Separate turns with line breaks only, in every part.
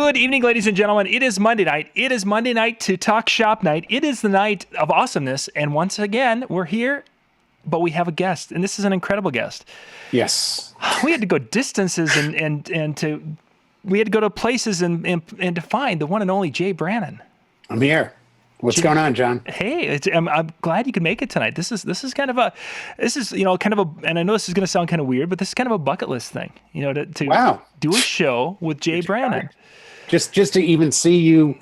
Good evening, ladies and gentlemen. It is Monday night. It is Monday night to talk shop night. It is the night of awesomeness. And once again, we're here, but we have a guest, and this is an incredible guest.
Yes.
We had to go distances we had to go to places and to find the one and only Jay Brannan.
I'm here. What's going on, John?
Hey, I'm glad you could make it tonight. This is kind of a, and I know this is going to sound kind of weird, but this is kind of a bucket list thing, to do a show with Jay Brannan. Just
to even see you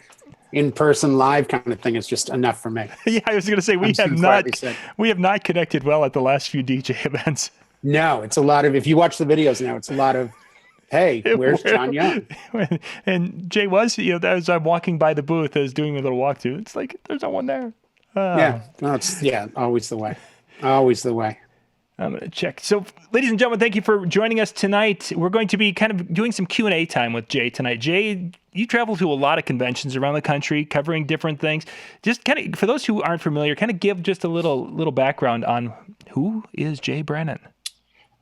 in person live kind of thing is just enough for me.
Yeah, I was going to say we have not connected well at the last few DJ events.
No, it's a lot of, if you watch the videos now, it's a lot of, hey, where's John Young?
And Jay was, as I'm walking by the booth, I was doing a little walkthrough. It's like, there's no one there.
Always the way. Always the way.
I'm going to check. So, ladies and gentlemen, thank you for joining us tonight. We're going to be kind of doing some Q&A time with Jay tonight. Jay, you travel to a lot of conventions around the country, covering different things. Just kind of, for those who aren't familiar, kind of give just a little background on who is Jay Brannan.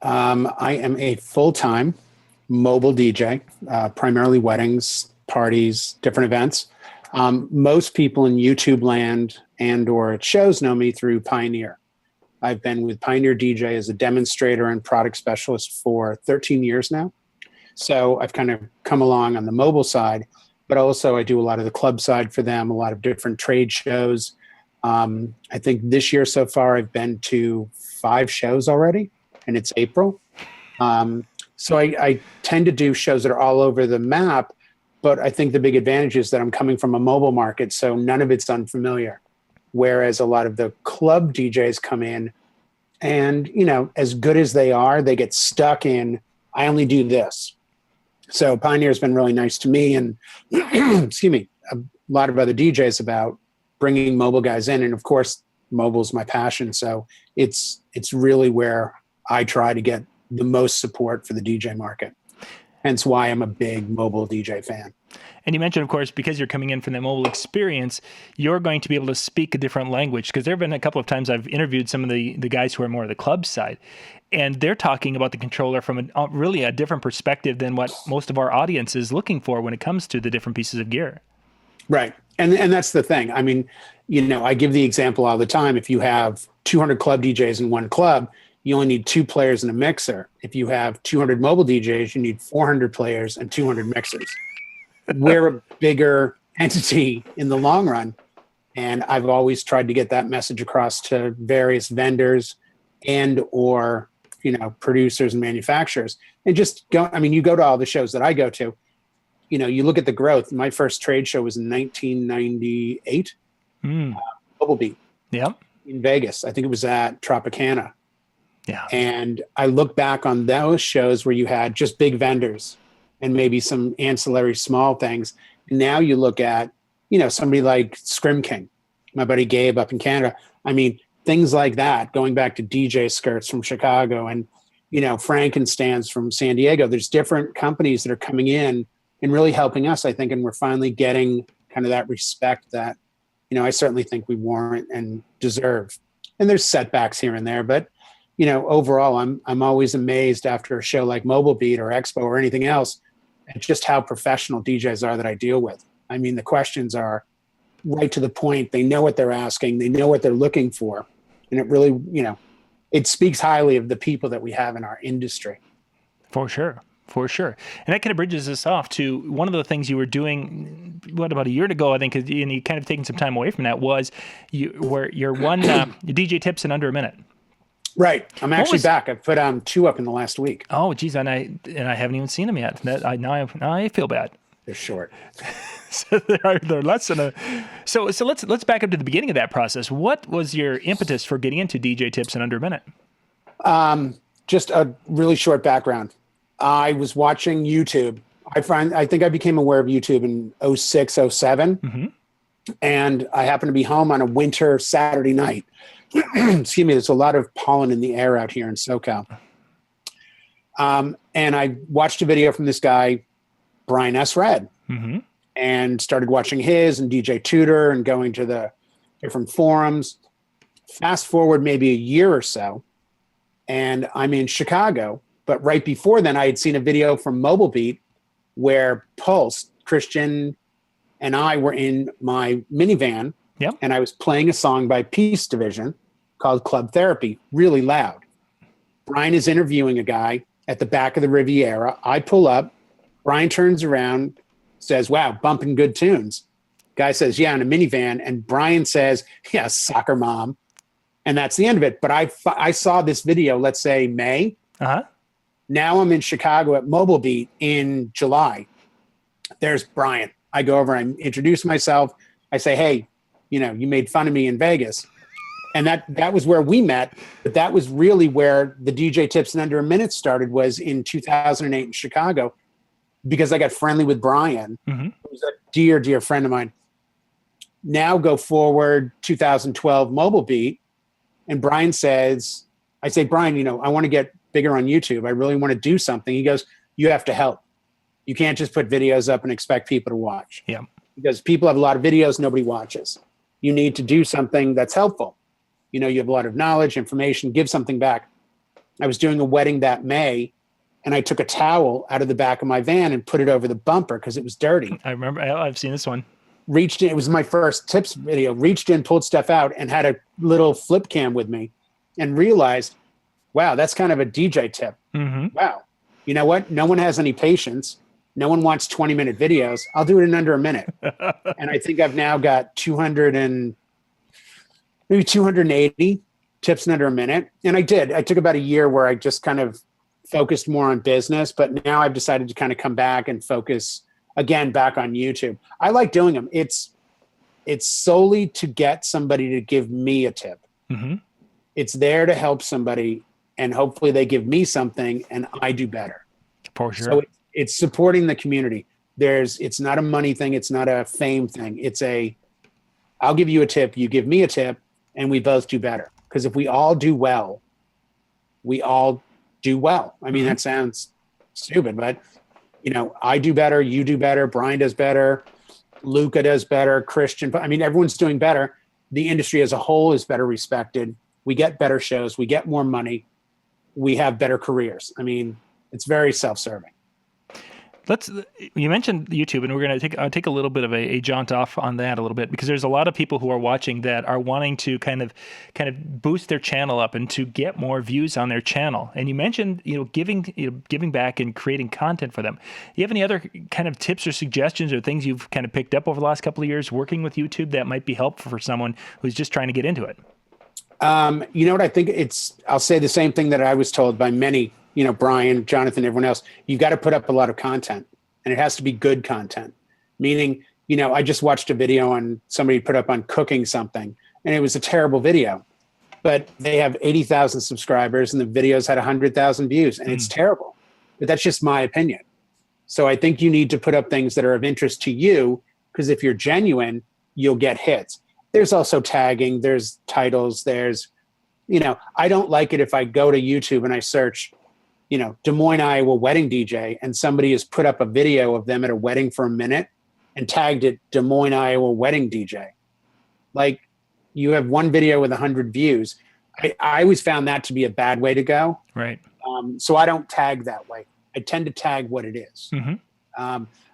I am a full-time mobile DJ, primarily weddings, parties, different events. Most people in YouTube land and or shows know me through Pioneer. I've been with Pioneer DJ as a demonstrator and product specialist for 13 years now. So I've kind of come along on the mobile side, but also I do a lot of the club side for them, a lot of different trade shows. I think this year so far I've been to 5 shows already, and it's April. So I tend to do shows that are all over the map, but I think the big advantage is that I'm coming from a mobile market, so none of it's unfamiliar. Whereas a lot of the club DJs come in and, as good as they are, they get stuck in, I only do this. So Pioneer's been really nice to me and, excuse me, a lot of other DJs about bringing mobile guys in. And of course, mobile's my passion. So it's really where I try to get the most support for the DJ market. Hence why I'm a big mobile DJ fan.
And you mentioned, of course, because you're coming in from the mobile experience, you're going to be able to speak a different language. Because there have been a couple of times I've interviewed some of the guys who are more of the club side, and they're talking about the controller from really a different perspective than what most of our audience is looking for when it comes to the different pieces of gear.
Right. And that's the thing. I mean, I give the example all the time. If you have 200 club DJs in one club, you only need 2 players and a mixer. If you have 200 mobile DJs, you need 400 players and 200 mixers. We're a bigger entity in the long run. And I've always tried to get that message across to various vendors and or, producers and manufacturers. And just go, you go to all the shows that I go to, you look at the growth. My first trade show was in 1998, Mobile Beat.
Yeah.
In Vegas. I think it was at Tropicana.
Yeah. And
I look back on those shows where you had just big vendors and maybe some ancillary small things. And now you look at, somebody like Scrim King, my buddy Gabe up in Canada. Things like that, going back to DJ Skirts from Chicago and, Frankenstans from San Diego. There's different companies that are coming in and really helping us, I think. And we're finally getting kind of that respect that, I certainly think we warrant and deserve. And there's setbacks here and there, but overall, I'm always amazed after a show like Mobile Beat or Expo or anything else at just how professional DJs are that I deal with. The questions are right to the point. They know what they're asking. They know what they're looking for. And it really, it speaks highly of the people that we have in our industry.
For sure. And that kind of bridges us off to one of the things you were doing, about a year ago, I think, and you kind of taking some time away from that, was your DJ tips in under a minute.
Right. I'm actually back. I've put 2 up in the last week.
Oh, geez. And I haven't even seen them yet. Now I feel bad.
They're short.
So they're less than So let's back up to the beginning of that process. What was your impetus for getting into DJ tips in under a minute?
Just a really short background. I was watching YouTube. I think I became aware of YouTube in 06, 07. Mm-hmm. And I happened to be home on a winter Saturday night. Excuse me, there's a lot of pollen in the air out here in SoCal. And I watched a video from this guy, Brian S. Red, and started watching his and DJ Tudor and going to the different forums. Fast forward maybe a year or so, and I'm in Chicago. But right before then, I had seen a video from Mobile Beat where Pulse, Christian and I were in my minivan,
Yep.
and I was playing a song by Peace Division called Club Therapy, really loud. Brian is interviewing a guy at the back of the Riviera. I pull up. Brian turns around, says, "Wow, bumping good tunes." Guy says, "Yeah, in a minivan." And Brian says, "Yeah, soccer mom." And that's the end of it. But I saw this video, let's say May.
Uh-huh.
Now I'm in Chicago at Mobile Beat in July. There's Brian. I go over and I introduce myself. I say, "Hey, you know, you made fun of me in Vegas." And that was where we met. But that was really where the DJ Tips in Under a Minute started, was in 2008 in Chicago, because I got friendly with Brian, who's a dear, dear friend of mine. Now go forward 2012 Mobile Beat. And Brian says, I say, "Brian, you know, I want to get bigger on YouTube. I really want to do something." He goes, "You have to help. You can't just put videos up and expect people to watch."
Yeah.
Because people have a lot of videos nobody watches. You need to do something that's helpful. You know, you have a lot of knowledge, information, give something back. I was doing a wedding that May, and I took a towel out of the back of my van and put it over the bumper because it was dirty.
I remember. I've seen this one.
Reached in, it was my first tips video, reached in, pulled stuff out, and had a little flip cam with me, and realized, wow, that's kind of a DJ tip. Wow. You know what? No one has any patience. No one wants 20-minute videos. I'll do it in under a minute. And I think I've now got 280 tips in under a minute. And I took about a year where I just kind of focused more on business, but now I've decided to kind of come back and focus again back on YouTube. I like doing them. It's solely to get somebody to give me a tip. It's there to help somebody, and hopefully they give me something and I do better.
For sure.
So it's supporting the community. It's not a money thing. It's not a fame thing. I'll give you a tip, you give me a tip, and we both do better. Because if we all do well, we all do well. I mean, that sounds stupid, but you know, I do better, you do better, Brian does better, Luca does better, Christian, I mean, everyone's doing better. The industry as a whole is better respected. We get better shows, we get more money, we have better careers. I mean, it's very self-serving.
You mentioned YouTube, and we're going to take a little bit of a jaunt off on that a little bit, because there's a lot of people who are watching that are wanting to kind of boost their channel up and to get more views on their channel. And you mentioned, giving back and creating content for them. Do you have any other kind of tips or suggestions or things you've kind of picked up over the last couple of years working with YouTube that might be helpful for someone who's just trying to get into it?
You know what? I think I'll say the same thing that I was told by many, Brian, Jonathan, everyone else. You've got to put up a lot of content, and it has to be good content. Meaning, I just watched a video on somebody put up on cooking something, and it was a terrible video, but they have 80,000 subscribers and the videos had 100,000 views, and it's terrible. But that's just my opinion. So I think you need to put up things that are of interest to you, because if you're genuine, you'll get hits. There's also tagging, there's titles, there's, I don't like it if I go to YouTube and I search, Des Moines, Iowa wedding DJ, and somebody has put up a video of them at a wedding for a minute and tagged it Des Moines, Iowa wedding DJ. Like, you have one video with 100 views. I always found that to be a bad way to go.
Right.
So I don't tag that way. I tend to tag what it is.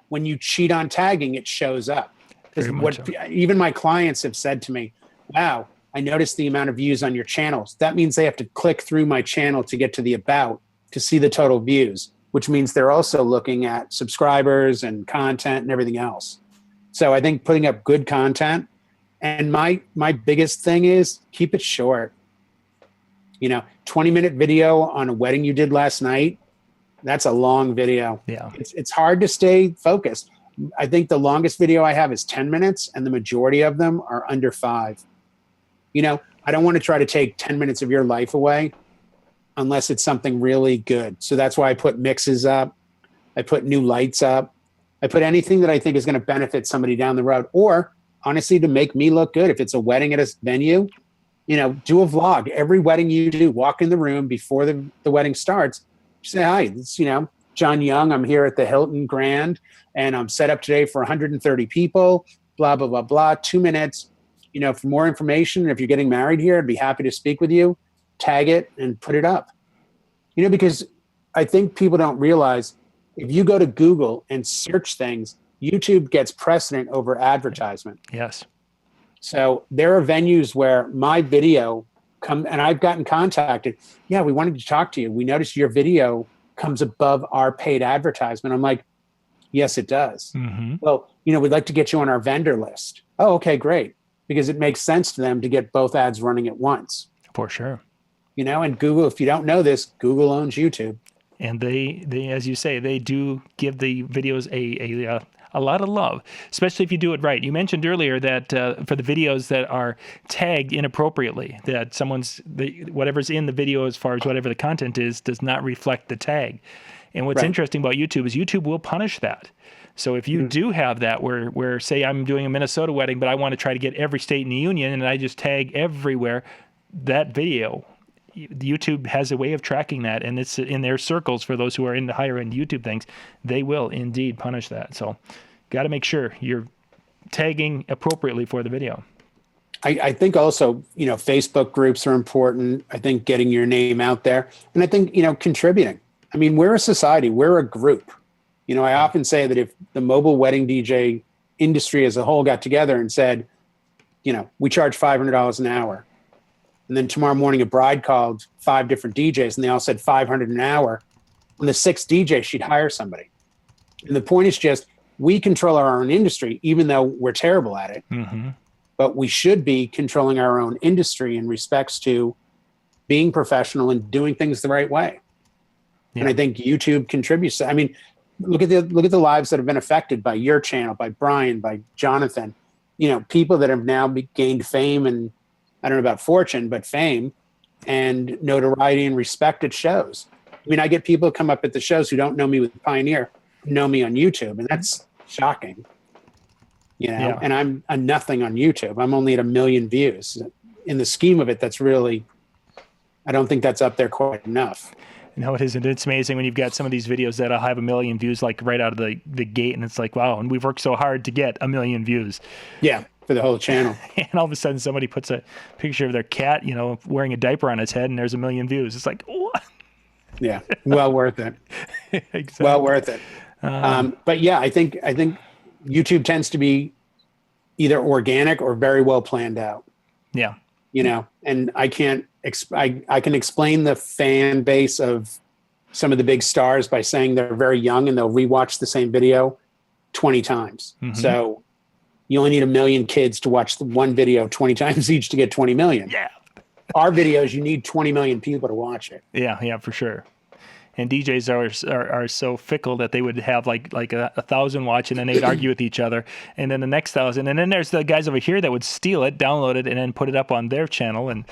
When you cheat on tagging, it shows up. Because even my clients have said to me, wow, I noticed the amount of views on your channels. That means they have to click through my channel to get to the about to see the total views, which means they're also looking at subscribers and content and everything else. So I think putting up good content, and my biggest thing is keep it short. 20-minute video on a wedding you did last night, that's a long video.
Yeah.
It's hard to stay focused. I think the longest video I have is 10 minutes, and the majority of them are under 5. I don't want to try to take 10 minutes of your life away unless it's something really good. So that's why I put mixes up. I put new lights up. I put anything that I think is going to benefit somebody down the road, or honestly, to make me look good. If it's a wedding at a venue, do a vlog. Every wedding you do, walk in the room before the wedding starts. Say, hi, it's, John Young. I'm here at the Hilton Grand, and I'm set up today for 130 people, blah, blah, blah, blah. 2 minutes. For more information, if you're getting married here, I'd be happy to speak with you. Tag it and put it up. Because I think people don't realize, if you go to Google and search things, YouTube gets precedent over advertisement.
Yes.
So there are venues where my video and I've gotten contacted. Yeah, we wanted to talk to you. We noticed your video comes above our paid advertisement. I'm like, yes, it does.
Mm-hmm.
Well, we'd like to get you on our vendor list. Oh, okay, great. Because it makes sense to them to get both ads running at once.
For sure.
And Google, if you don't know this, Google owns YouTube.
And they as you say, they do give the videos a lot of love, especially if you do it right. You mentioned earlier that for the videos that are tagged inappropriately, that whatever's in the video as far as whatever the content is does not reflect the tag. And what's interesting about YouTube is YouTube will punish that. So if you do have that where say I'm doing a Minnesota wedding, but I want to try to get every state in the union and I just tag everywhere, that video, YouTube has a way of tracking that, and it's in their circles for those who are in the higher end YouTube things. They will indeed punish that. So got to make sure you're tagging appropriately for the video.
I think also, Facebook groups are important. I think getting your name out there, and I think, contributing. I mean, we're a society, we're a group. I often say that if the mobile wedding DJ industry as a whole got together and said, we charge $500 an hour. And then tomorrow morning, a bride called 5 different DJs and they all said $500 an hour. On the 6th DJ, she'd hire somebody. And the point is just, we control our own industry, even though we're terrible at it.
Mm-hmm.
But we should be controlling our own industry in respects to being professional and doing things the right way. Yeah. And I think YouTube contributes. I mean, look at the lives that have been affected by your channel, by Brian, by Jonathan. People that have now gained fame, and I don't know about fortune, but fame and notoriety and respect at shows. I mean, I get people come up at the shows who don't know me with Pioneer, know me on YouTube, and that's shocking.
Yeah.
And I'm a nothing on YouTube. I'm only at 1 million views. In the scheme of it, that's really, I don't think that's up there quite enough.
No, it isn't. It's amazing when you've got some of these videos that'll have 1 million views, like right out of the gate, and it's like, wow, and we've worked so hard to get 1 million views.
Yeah, for the whole channal.
And all of a sudden somebody puts a picture of their cat, wearing a diaper on its head, and there's 1 million views. It's like, what?
Yeah, well worth it.
Exactly.
Well worth it. But yeah, I think YouTube tends to be either organic or very well planned out.
Yeah.
And I can explain the fan base of some of the big stars by saying they're very young and they'll rewatch the same video 20 times. Mm-hmm. So you only need 1 million kids to watch the one video 20 times each to get 20 million.
Yeah.
Our videos, you need 20 million people to watch it.
Yeah, for sure. And DJs are so fickle that they would have like 1,000 watch, and then they'd argue with each other, and then the next 1,000, and then there's the guys over here that would steal it, download it, and then put it up on their channel. And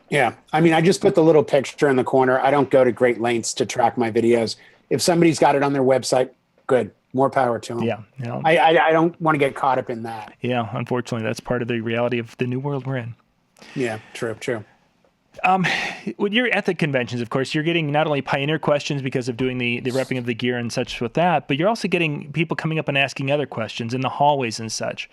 yeah, I mean, I just put the little picture in the corner. I don't go to great lengths to track my videos. If somebody's got it on their website, good, more power to them.
Yeah,
I don't want to get caught up in that.
Yeah, unfortunately, that's part of the reality of the new world we're in.
Yeah, true.
When you're at the conventions, of course, you're getting not only Pioneer questions because of doing the repping of the gear and such with that, but you're also getting people coming up and asking other questions in the hallways and such.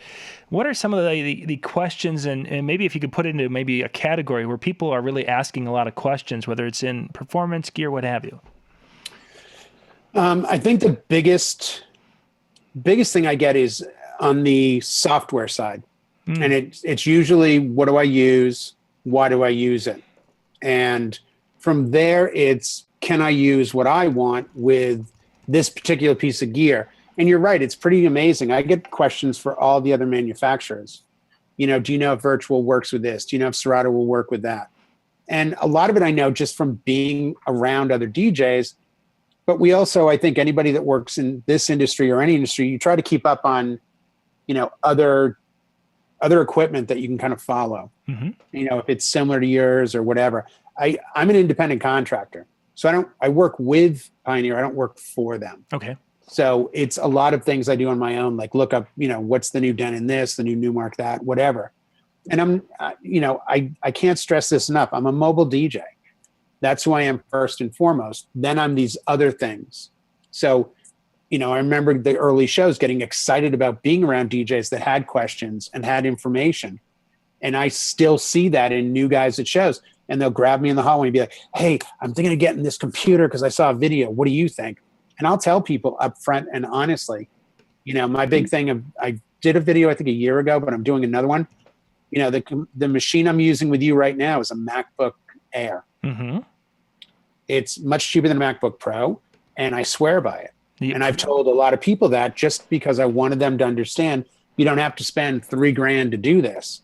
What are some of the questions, and maybe if you could put it into maybe a category where people are really asking a lot of questions, whether it's in performance gear, what have you?
I think the biggest thing I get is on the software side. And it's usually, what do I use? Why do I use it? And from there, it's, can I use what I want with this particular piece of gear? And you're right, it's pretty amazing. I get questions for all the other manufacturers. Do you know if Virtual works with this? Do you know if Serato will work with that? And a lot of it I know just from being around other DJs. But we also, I think anybody that works in this industry or any industry, you try to keep up on, other equipment that you can kind of follow. Mm-hmm. If it's similar to yours or whatever. I'm an independent contractor. So I work with Pioneer. I don't work for them.
Okay.
So it's a lot of things I do on my own, like look up, what's the new Denon this, the new Newmark that, whatever. And I can't stress this enough. I'm a mobile DJ. That's who I am first and foremost. Then I'm these other things. So, I remember the early shows getting excited about being around DJs that had questions and had information. And I still see that in new guys at shows. And they'll grab me in the hallway and be like, hey, I'm thinking of getting this computer because I saw a video. What do you think? And I'll tell people up front and honestly, My big thing I did a video, I think a year ago, but I'm doing another one. The machine I'm using with you right now is a MacBook Air.
Mm-hmm.
It's much cheaper than a MacBook Pro, and I swear by it.
Yep.
And I've told a lot of people that just because I wanted them to understand you don't have to spend $3,000 to do this.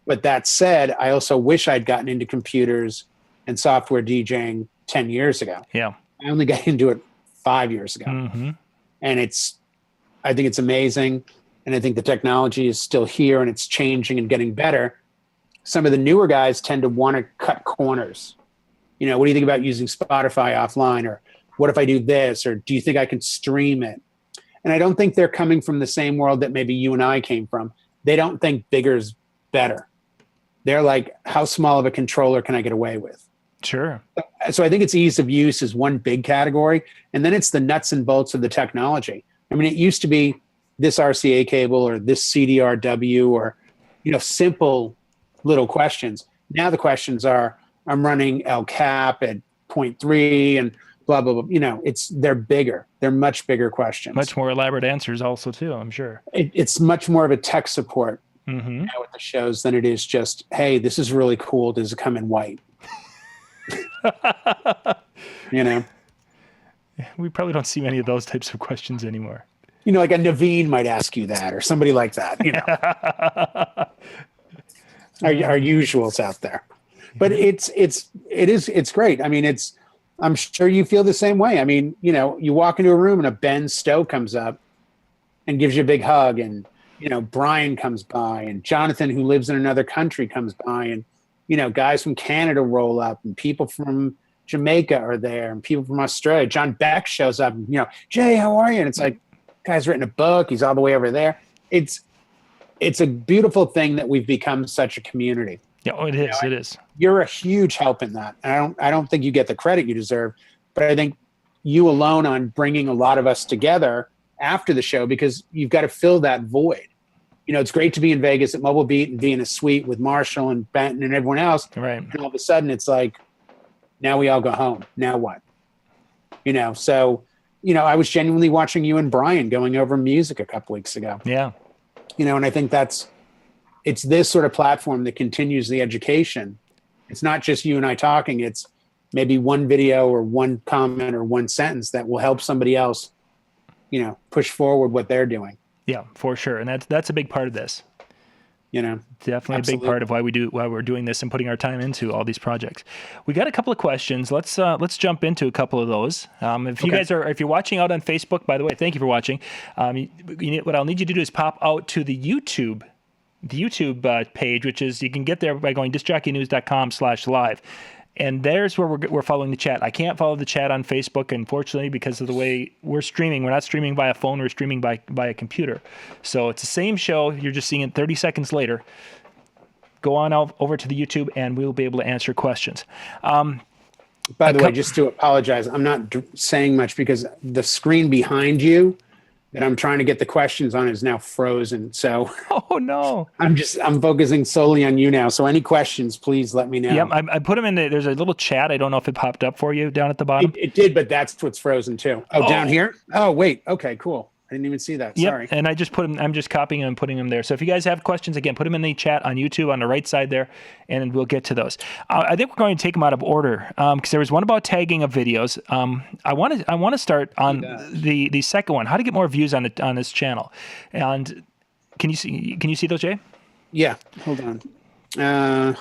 But that said, I also wish I'd gotten into computers and software DJing 10 years ago.
Yeah.
I only got into it 5 years ago.
Mm-hmm.
And I think it's amazing. And I think the technology is still here and it's changing and getting better. Some of the newer guys tend to want to cut corners. What do you think about using Spotify offline? Or what if I do this? Or do you think I can stream it? And I don't think they're coming from the same world that maybe you and I came from. They don't think bigger's better. They're like, how small of a controller can I get away with?
Sure.
So I think it's ease of use is one big category. And then it's the nuts and bolts of the technology. I mean, it used to be this RCA cable or this CDRW or, simple little questions. Now the questions are, I'm running El Cap at 0.3 and blah, blah, blah. They're bigger. They're much bigger questions.
Much more elaborate answers also too, I'm sure.
It's much more of a tech support
mm-hmm.
with the shows than it is just, hey, this is really cool. Does it come in white?
We probably don't see many of those types of questions anymore.
Like a Naveen might ask you that or somebody like that, our usuals out there. But it's great. I mean, I'm sure you feel the same way. I mean, you walk into a room and a Ben Stowe comes up and gives you a big hug and, Brian comes by and Jonathan, who lives in another country, comes by and, guys from Canada roll up and people from Jamaica are there and people from Australia. John Beck shows up and, Jay, how are you? And it's like, guy's written a book. He's all the way over there. It's a beautiful thing that we've become such a community.
Yeah, it is. It is.
You're a huge help in that. And I don't think you get the credit you deserve, but I think you alone on bringing a lot of us together after the show, because you've got to fill that void. It's great to be in Vegas at Mobile Beat and be in a suite with Marshall and Benton and everyone else.
Right.
And all of a sudden it's like, now we all go home. Now what? So, I was genuinely watching you and Brian going over music a couple weeks ago.
Yeah.
And I think it's this sort of platform that continues the education. It's not just you and I talking. It's maybe one video or one comment or one sentence that will help somebody else, push forward what they're doing.
Yeah, for sure. And that's a big part of this. Definitely
Absolutely.
a big part of why we're doing this and putting our time into all these projects. We got a couple of questions. Let's jump into a couple of those. If you're watching out on Facebook, by the way, thank you for watching. What I'll need you to do is pop out to the YouTube page, which is, you can get there by going discjockeynews.com/live. And there's where we're following the chat. I can't follow the chat on Facebook, unfortunately, because of the way we're streaming. We're not streaming by a phone. We're streaming by a computer. So it's the same show. You're just seeing it 30 seconds later. Go on over to the YouTube, and we'll be able to answer questions.
By the way, just to apologize, I'm not saying much because the screen behind you that I'm trying to get the questions on is now frozen. So
oh no,
I'm focusing solely on you now. So any questions, please let me know.
Yep, I put them in there's a little chat. I don't know if it popped up for you down at the bottom.
It did, but that's what's frozen too. Oh, down here? Oh, wait. Okay, cool. I didn't even see that. Sorry.
Yep, and I just put them. I'm just copying them and putting them there. So if you guys have questions, again, put them in the chat on YouTube on the right side there, and we'll get to those. I think we're going to take them out of order because there was one about tagging of videos. I want to start on the second one. How to get more views on this channel. And can you see those, Jay?
Yeah. Hold on.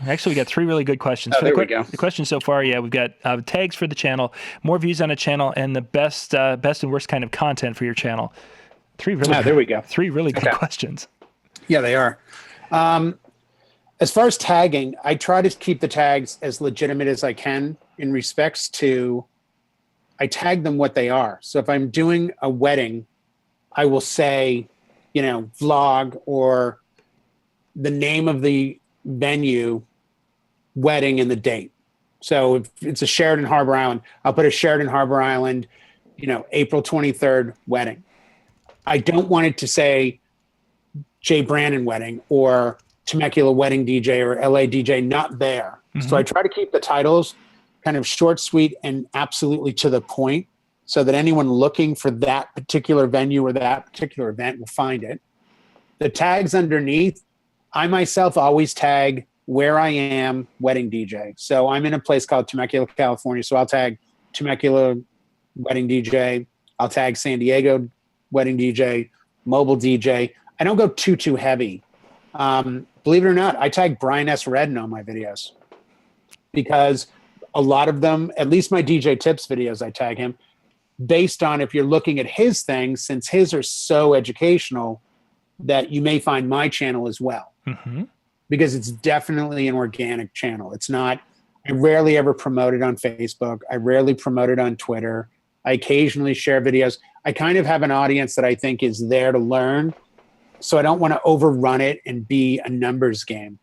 Actually, we got three really good questions.
There we go.
The questions so far, we've got tags for the channel, more views on a channel, and the best and worst kind of content for your channel. There we go. Three really good questions.
Yeah, they are. As far as tagging, I try to keep the tags as legitimate as I can in respects to, I tag them what they are. So if I'm doing a wedding, I will say, vlog or the name of the venue, wedding, and the date. So if it's a Sheraton Harbor Island, I'll put a Sheraton Harbor Island, April 23rd wedding. I don't want it to say Jay Brannan wedding or Temecula wedding DJ or LA DJ, not there. Mm-hmm. So I try to keep the titles kind of short, sweet, and absolutely to the point so that anyone looking for that particular venue or that particular event will find it. The tags underneath, I myself always tag where I am wedding DJ. So I'm in a place called Temecula, California. So I'll tag Temecula wedding DJ. I'll tag San Diego wedding DJ, mobile DJ. I don't go too heavy. Believe it or not, I tag Brian S. Redden on my videos because a lot of them, at least my DJ tips videos, I tag him based on if you're looking at his things, since his are so educational that you may find my channel as well. Mm-hmm. Because it's definitely an organic channel. It's not, I rarely ever promote it on Facebook. I rarely promote it on Twitter. I occasionally share videos. I kind of have an audience that I think is there to learn. So I don't want to overrun it and be a numbers game.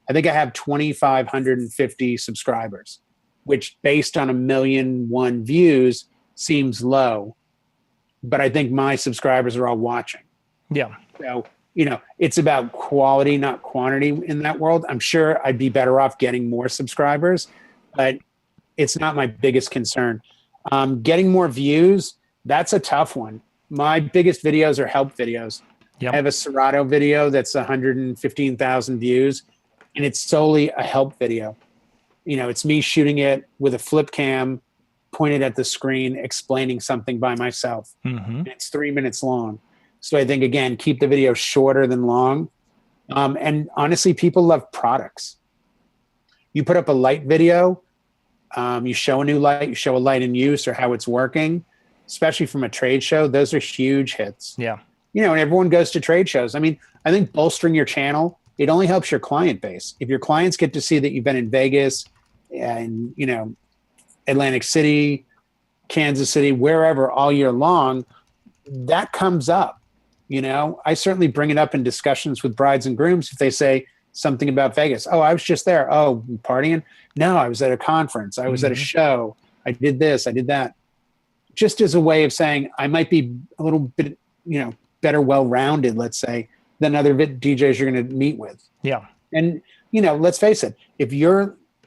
I think I have 2,550 subscribers, which based on 1,000,001 views seems low. But I think my subscribers are all watching.
Yeah.
So, it's about quality, not quantity in that world. I'm sure I'd be better off getting more subscribers, but it's not my biggest concern. Getting more views, that's a tough one. My biggest videos are help videos. Yep. I have a Serato video that's 115,000 views, and it's solely a help video. It's me shooting it with a flip cam pointed at the screen, explaining something by myself. Mm-hmm. It's 3 minutes long. So I think, again, keep the video shorter than long. And honestly, people love products. You put up a light video, you show a new light, you show a light in use or how it's working, especially from a trade show. Those are huge hits.
Yeah.
And everyone goes to trade shows. I mean, I think bolstering your channel, it only helps your client base. If your clients get to see that you've been in Vegas and, Atlantic City, Kansas City, wherever all year long, that comes up. I certainly bring it up in discussions with brides and grooms if they say something about Vegas. Oh, I was just there. Oh, partying? No, I was at a conference. I was at a show. I did this. I did that. Just as a way of saying I might be a little bit, better well-rounded, let's say, than other DJs you're going to meet with.
Yeah.
And, let's face it,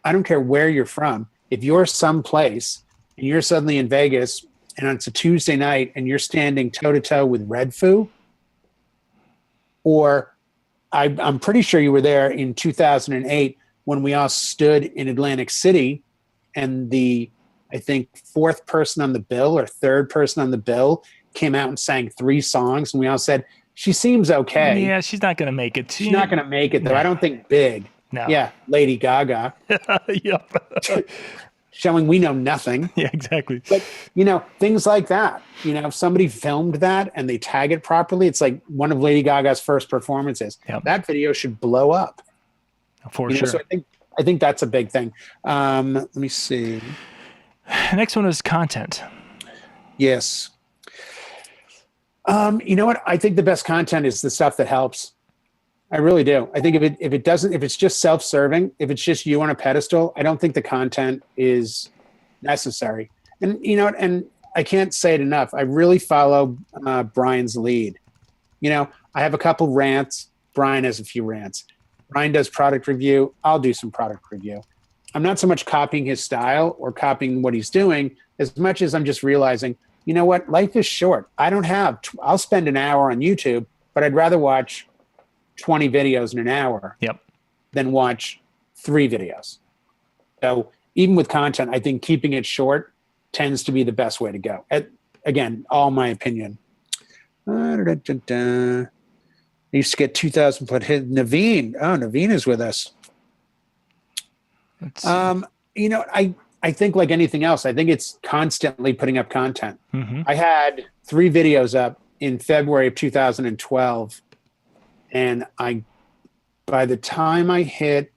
I don't care where you're from, if you're someplace and you're suddenly in Vegas and it's a Tuesday night and you're standing toe-to-toe with Red Foo, or I'm pretty sure you were there in 2008 when we all stood in Atlantic City and I think fourth person on the bill or third person on the bill came out and sang 3 songs and we all said, she seems okay.
Yeah, she's not going to make it.
She's not going to make it though. No. I don't think big.
No.
Yeah, Lady Gaga.
Yep.
Showing we know nothing.
Yeah, exactly.
But, things like that. If somebody filmed that and they tag it properly, it's like one of Lady Gaga's first performances. Yep. That video should blow up.
For sure.
So I think that's a big thing. Let me see.
Next one is content.
Yes. You know what? I think the best content is the stuff that helps. I really do. I think if it's just self-serving, if it's just you on a pedestal, I don't think the content is necessary. And and I can't say it enough. I really follow Brian's lead. I have a couple rants. Brian has a few rants. Brian does product review. I'll do some product review. I'm not so much copying his style or copying what he's doing as much as I'm just realizing, what? Life is short. I'll spend an hour on YouTube, but I'd rather watch 20 videos in an hour than watch 3 videos. So even with content, I think keeping it short tends to be the best way to go. Again, all my opinion. I used to get 2,000 foot hit. Naveen. Oh, Naveen is with us. I think like anything else, I think it's constantly putting up content. Mm-hmm. I had 3 videos up in February of 2012. And by the time I hit, it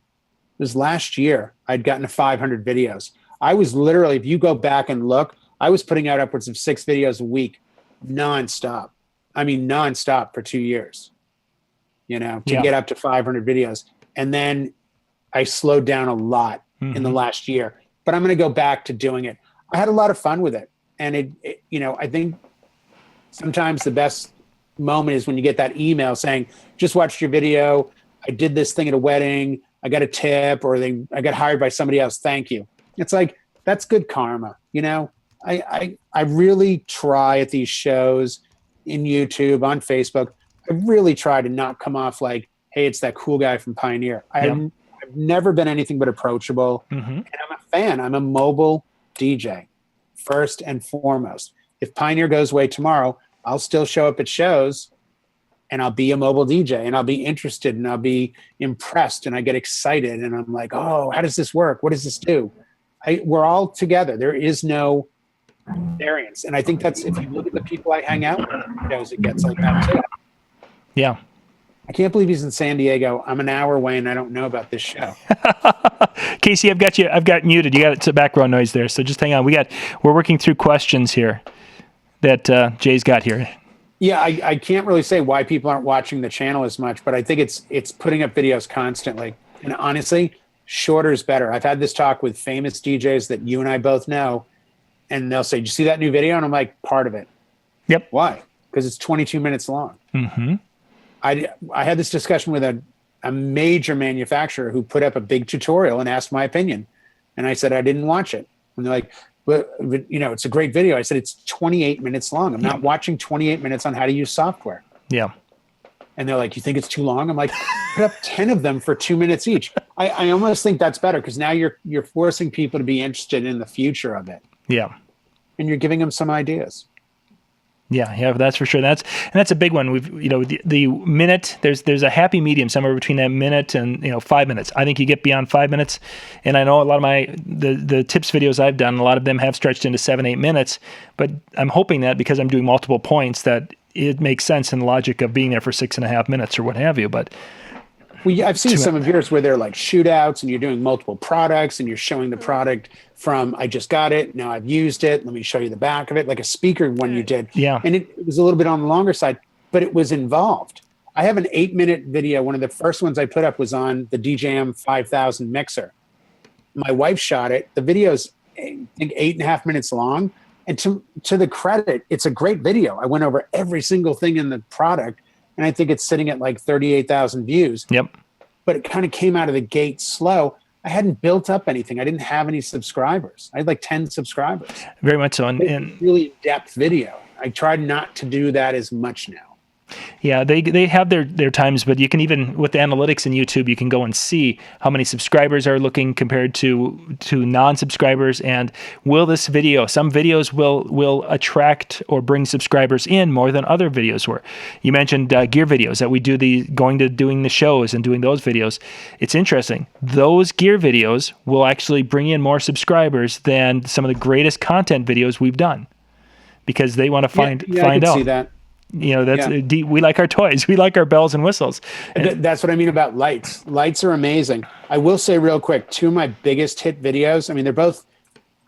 was last year, I'd gotten to 500 videos. I was literally, if you go back and look, I was putting out upwards of 6 videos a week, nonstop. I mean, nonstop for 2 years, to get up to 500 videos. And then I slowed down a lot in the last year, but I'm going to go back to doing it. I had a lot of fun with it. And I think sometimes the best moment is when you get that email saying, just watched your video. I did this thing at a wedding. I got a tip, or I got hired by somebody else. Thank you. It's like, that's good karma. I really try at these shows in YouTube, on Facebook. I really try to not come off like, hey, it's that cool guy from Pioneer. I've never been anything but approachable.
Mm-hmm.
And I'm a fan. I'm a mobile DJ, first and foremost. If Pioneer goes away tomorrow, I'll still show up at shows and I'll be a mobile DJ and I'll be interested and I'll be impressed and I get excited and I'm like, oh, how does this work? What does this do? We're all together. There is no variance. And I think that's, if you look at the people I hang out with, it gets like that too.
Yeah.
I can't believe he's in San Diego. I'm an hour away and I don't know about this show.
Casey, I've got muted. You got some background noise there. So just hang on. We're working through questions here that Jay's got here.
Yeah, I can't really say why people aren't watching the channel as much, but I think it's putting up videos constantly. And honestly, shorter is better. I've had this talk with famous DJs that you and I both know, and they'll say, "Did you see that new video?" And I'm like, part of it.
Yep.
Why? Because it's 22 minutes long.
Mm-hmm.
I had this discussion with a major manufacturer who put up a big tutorial and asked my opinion. And I said, I didn't watch it. And they're like, but it's a great video. I said, it's 28 minutes long. I'm not watching 28 minutes on how to use software.
Yeah.
And they're like, you think it's too long? I'm like, put up 10 of them for 2 minutes each. I almost think that's better because now you're forcing people to be interested in the future of it.
Yeah.
And you're giving them some ideas.
Yeah, that's for sure. That's a big one. We've the minute, there's a happy medium somewhere between that minute and 5 minutes. I think you get beyond 5 minutes, and I know a lot of the tips videos I've done, a lot of them have stretched into 7-8 minutes. But I'm hoping that because I'm doing multiple points, that it makes sense in the logic of being there for 6.5 minutes or what have you. But
well, I've seen some of yours where they're like shootouts, and you're doing multiple products, and you're showing the product from I just got it, now I've used it, let me show you the back of it, like a speaker one you did.
Yeah.
And it was a little bit on the longer side, but it was involved. I have an 8-minute video. One of the first ones I put up was on the DJM 5000 mixer. My wife shot it. The video's, I think, 8.5 minutes long. And to the credit, it's a great video. I went over every single thing in the product, and I think it's sitting at like 38,000 views.
Yep.
But it kind of came out of the gate slow. I hadn't built up anything. I didn't have any subscribers. I had like 10 subscribers.
Very much so. And
really in-depth video. I tried not to do that as much now.
Yeah, they have their times, but you can even, with the analytics in YouTube, you can go and see how many subscribers are looking compared to non-subscribers, and will this video, some videos will attract or bring subscribers in more than other videos were. You mentioned gear videos that we do, doing the shows and doing those videos. It's interesting. Those gear videos will actually bring in more subscribers than some of the greatest content videos we've done, because they want to find
I can
out.
See that.
We like our toys. We like our bells and whistles.
That's what I mean about lights. Lights are amazing. I will say real quick, 2 of my biggest hit videos, I mean, they're both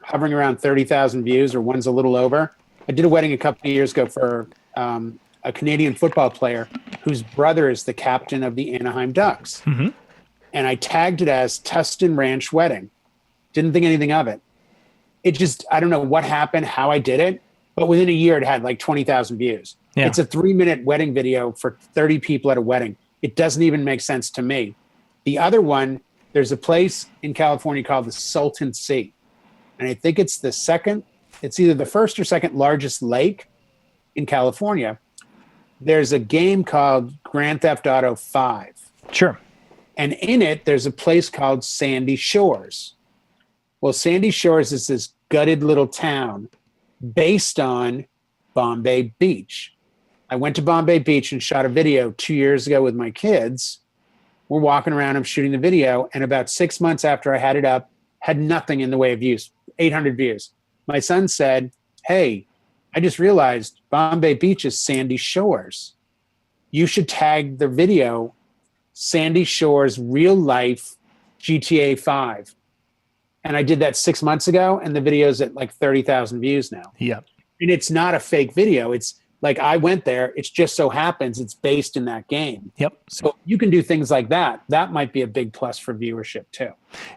hovering around 30,000 views, or one's a little over. I did a wedding a couple of years ago for a Canadian football player whose brother is the captain of the Anaheim Ducks.
Mm-hmm.
And I tagged it as Tustin Ranch Wedding. Didn't think anything of it. It just, I don't know what happened, how I did it, but within a year it had like 20,000 views. Yeah. It's a 3-minute wedding video for 30 people at a wedding. It doesn't even make sense to me. The other one, there's a place in California called the Salton Sea. And I think it's either the first or second largest lake in California. There's a game called Grand Theft Auto 5.
Sure.
And in it, there's a place called Sandy Shores. Well, Sandy Shores is this gutted little town based on Bombay Beach. I went to Bombay Beach and shot a video 2 years ago with my kids. We're walking around, I'm shooting the video, and about 6 months after I had it up, had nothing in the way of views, 800 views. My son said, hey, I just realized Bombay Beach is Sandy Shores. You should tag the video Sandy Shores real life GTA 5. And I did that 6 months ago, and the video's at like 30,000 views now.
Yeah.
And it's not a fake video. It's like I went there. It just so happens it's based in that game.
Yep.
So you can do things like that. That might be a big plus for viewership too.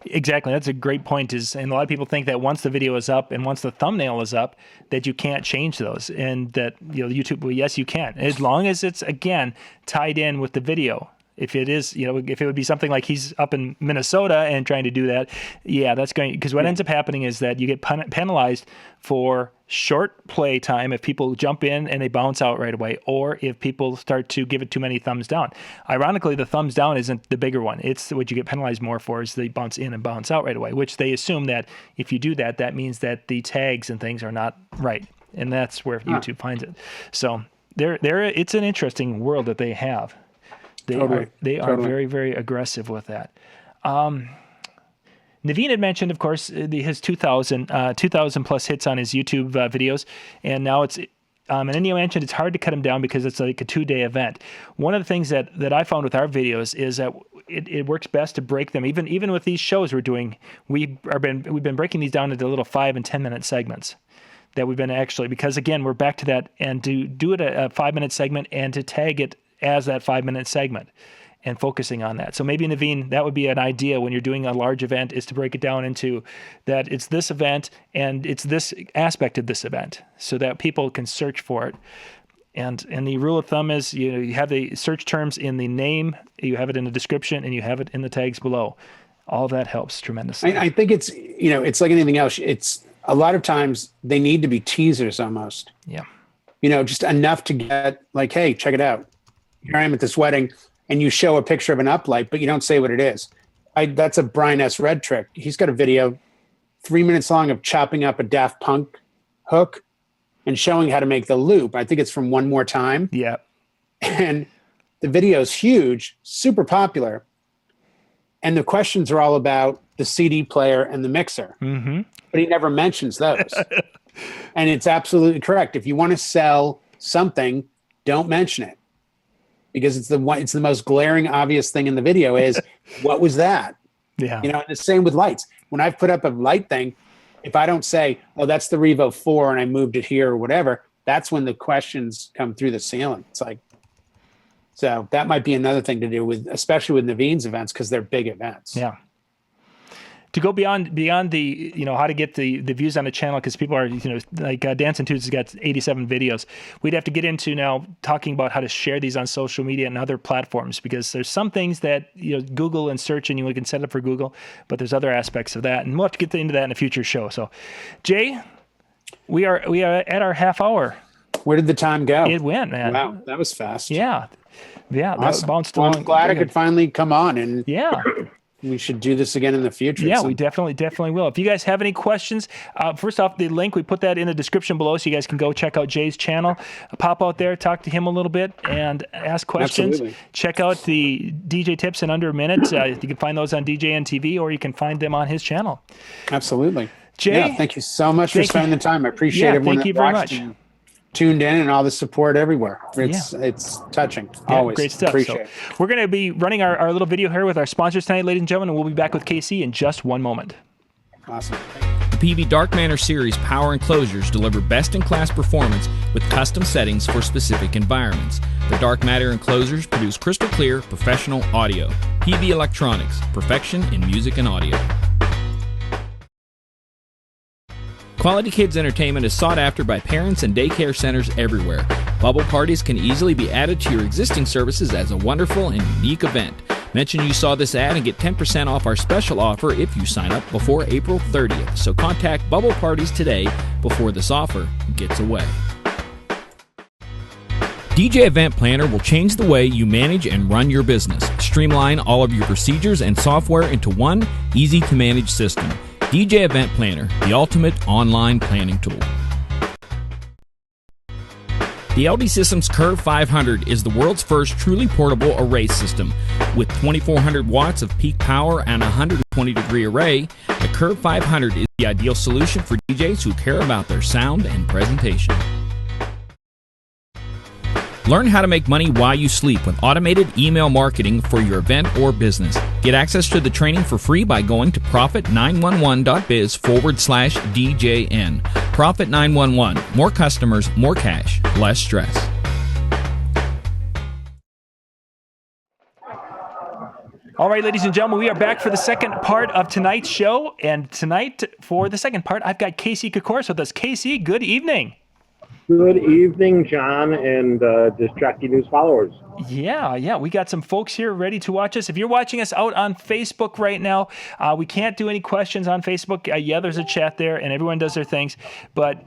Exactly. That's a great point. And a lot of people think that once the video is up and once the thumbnail is up, that you can't change those, and that YouTube. Well, yes, you can, as long as it's again tied in with the video. If it is, if it would be something like he's up in Minnesota and trying to do that, yeah, that's going, because what ends up happening is that you get penalized for short play time if people jump in and they bounce out right away, or if people start to give it too many thumbs down. Ironically, the thumbs down isn't the bigger one. It's what you get penalized more for is they bounce in and bounce out right away, which they assume that if you do that, that means that the tags and things are not right. And that's where YouTube finds it. So it's an interesting world that they have. They are very, very aggressive with that. Naveen had mentioned, of course, his 2,000 plus hits on his YouTube videos, and now it's. And then you mentioned it's hard to cut them down because it's like a 2-day event. One of the things that I found with our videos is that it works best to break them. Even with these shows we're doing, we've been breaking these down into little 5 and 10 minute segments. That we've been actually, because again, we're back to that, and to do it a 5-minute segment and to tag it as that 5-minute segment and focusing on that. So maybe, Naveen, that would be an idea when you're doing a large event, is to break it down into that it's this event and it's this aspect of this event so that people can search for it. And the rule of thumb is you have the search terms in the name, you have it in the description, and you have it in the tags below. All that helps tremendously.
I think it's, it's like anything else. It's a lot of times they need to be teasers almost.
Yeah.
Just enough to get like, hey, check it out. Here I am at this wedding, and you show a picture of an uplight, but you don't say what it is. That's a Brian S. Red trick. He's got a video 3 minutes long of chopping up a Daft Punk hook and showing how to make the loop. I think it's from One More Time.
Yeah.
And the video is huge, super popular. And the questions are all about the CD player and the mixer. Mm-hmm. But he never mentions those. And it's absolutely correct. If you want to sell something, don't mention it. Because it's the most glaring, obvious thing in the video is, what was that?
Yeah.
And the same with lights. When I've put up a light thing, if I don't say, oh, that's the Revo 4 and I moved it here or whatever, that's when the questions come through the ceiling. It's like, so that might be another thing to do with, especially with Naveen's events, because they're big events.
Yeah. To go beyond the, how to get the views on the channel, because people are, like Dancing Tudes has got 87 videos. We'd have to get into now talking about how to share these on social media and other platforms, because there's some things that, Google and search and you can set up for Google, but there's other aspects of that. And we'll have to get into that in a future show. So, Jay, we are at our half hour.
Where did the time go?
It went, man.
Wow, that was fast.
Yeah. Yeah,
awesome.
That bounced along.
I'm glad I could finally come on, and
yeah.
We should do this again in the future.
Yeah, we definitely will. If you guys have any questions, first off, the link, we put that in the description below so you guys can go check out Jay's channel. Pop out there, talk to him a little bit, and ask questions.
Absolutely.
Check out the DJ tips in under a minute. You can find those on DJN TV, or you can find them on his channel.
Absolutely.
Jay?
Yeah, thank you so much for spending the time. I appreciate everyone
thank you
that
very
watched
much.
and tuned in, and all the support everywhere. It's touching.
Yeah,
always.
Great stuff.
Appreciate
So
it.
we're going to be running our little video here with our sponsors tonight, ladies and gentlemen, and we'll be back with KC in just one moment.
Awesome.
The PV Dark Matter Series power enclosures deliver best-in-class performance with custom settings for specific environments. The Dark Matter enclosures produce crystal clear, professional audio. PV Electronics, perfection in music and audio. Quality Kids Entertainment is sought after by parents and daycare centers everywhere. Bubble parties can easily be added to your existing services as a wonderful and unique event. Mention you saw this ad and get 10% off our special offer if you sign up before April 30th. So contact Bubble Parties today before this offer gets away. DJ Event Planner will change the way you manage and run your business. Streamline all of your procedures and software into one easy-to-manage system. DJ Event Planner, the ultimate online planning tool. The LD Systems Curve 500 is the world's first truly portable array system. With 2400 watts of peak power and a 120-degree array, the Curve 500 is the ideal solution for DJs who care about their sound and presentation. Learn how to make money while you sleep with automated email marketing for your event or business. Get access to the training for free by going to profit911.biz/DJN. Profit 911. More customers, more cash, less stress.
All right, ladies and gentlemen, we are back for the second part of tonight's show. And tonight, for the second part, I've got KoKoruz with us. KC, good evening.
Good evening, John and Disc Jockey News followers.
Yeah. We got some folks here ready to watch us. If you're watching us out on Facebook right now, we can't do any questions on Facebook. Yeah, there's a chat there, and everyone does their things, but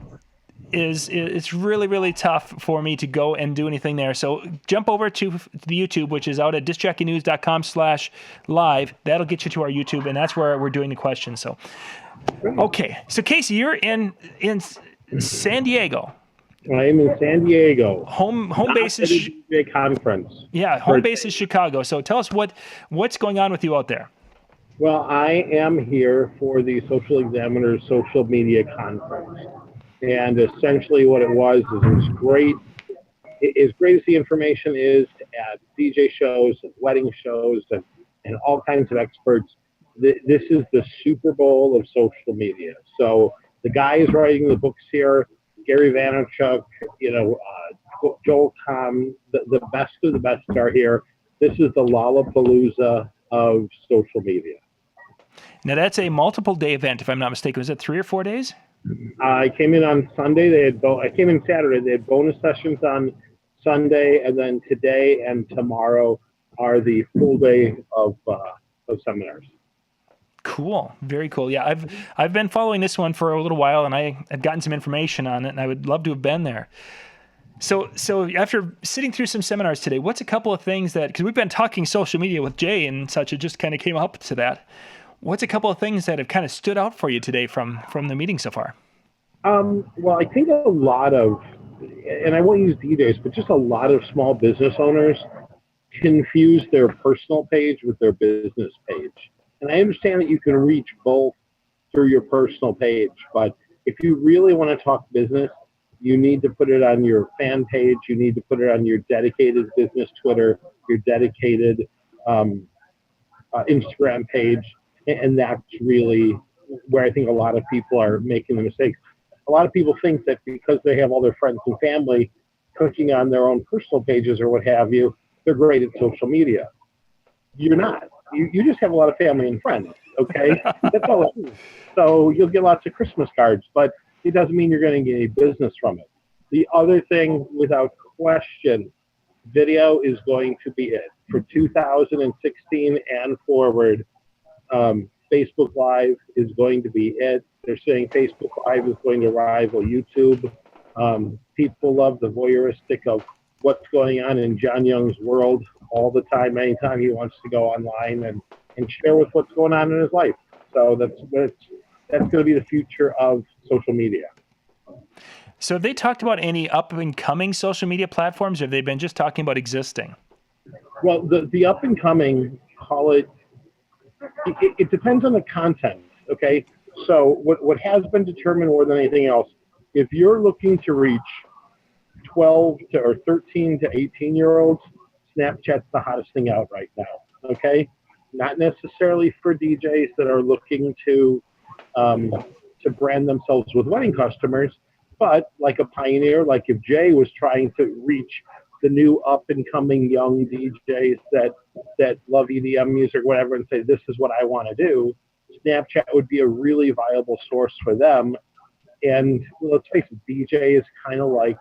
it's really, really tough for me to go and do anything there. So jump over to the YouTube, which is out at discjockeynews.com/live. That'll get you to our YouTube, and that's where we're doing the questions. So, okay. So Casey, you're in San Diego.
I am in San Diego.
Home base is
DJ conference.
Yeah, home base is Chicago. So tell us what's going on with you out there.
Well, I am here for the Social Examiner's social media conference. And essentially what it was is it's great. As great as the information is at DJ shows and wedding shows and all kinds of experts, this is the Super Bowl of social media. So the guys writing the books here, Gary Vaynerchuk, Joel Comm, the best of the best are here. This is the Lollapalooza of social media.
Now that's a multiple day event, if I'm not mistaken. Was it 3 or 4 days?
I came in on Sunday. I came in Saturday. They had bonus sessions on Sunday, and then today and tomorrow are the full day of seminars.
Cool. Very cool. Yeah, I've been following this one for a little while, and I've gotten some information on it, and I would love to have been there. So after sitting through some seminars today, what's a couple of things because we've been talking social media with Jay and such, it just kind of came up to that. What's a couple of things that have kind of stood out for you today from the meeting so far?
Well, I think a lot of, and I won't use DJs, but just a lot of small business owners confuse their personal page with their business page. And I understand that you can reach both through your personal page, but if you really want to talk business, you need to put it on your fan page. You need to put it on your dedicated business Twitter, your dedicated Instagram page. And that's really where I think a lot of people are making the mistake. A lot of people think that because they have all their friends and family clicking on their own personal pages or what have you, they're great at social media. You're not. You just have a lot of family and friends, okay? That's all it is. So you'll get lots of Christmas cards, but it doesn't mean you're going to get any business from it. The other thing, without question, video is going to be it. For 2016 and forward, Facebook Live is going to be it. They're saying Facebook Live is going to rival YouTube. People love the voyeuristic of what's going on in John Young's world all the time, anytime he wants to go online and share with what's going on in his life. So that's going to be the future of social media.
So have they talked about any up and coming social media platforms, or have they been just talking about existing?
Well, the up and coming, call it, it depends on the content, okay? So what has been determined more than anything else, if you're looking to reach 12 to or 13 to 18-year-olds, Snapchat's the hottest thing out right now, okay? Not necessarily for DJs that are looking to brand themselves with wedding customers, but like a pioneer, like if Jay was trying to reach the new up-and-coming young DJs that love EDM music or whatever and say, this is what I want to do, Snapchat would be a really viable source for them. And let's face it, DJ is kind of like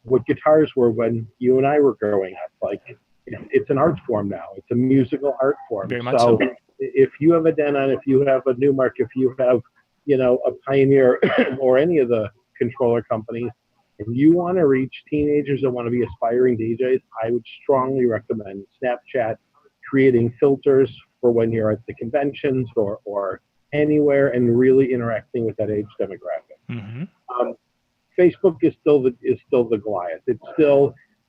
what guitars were when you and I were growing up. Like, it's an art form now. It's a musical art form.
Very much so.
If you have a Denon, if you have a Newmark, if you have, a Pioneer or any of the controller companies, and you want to reach teenagers that want to be aspiring DJs, I would strongly recommend Snapchat, creating filters for when you're at the conventions or anywhere and really interacting with that age demographic. Mm-hmm. Facebook is still the Goliath. It's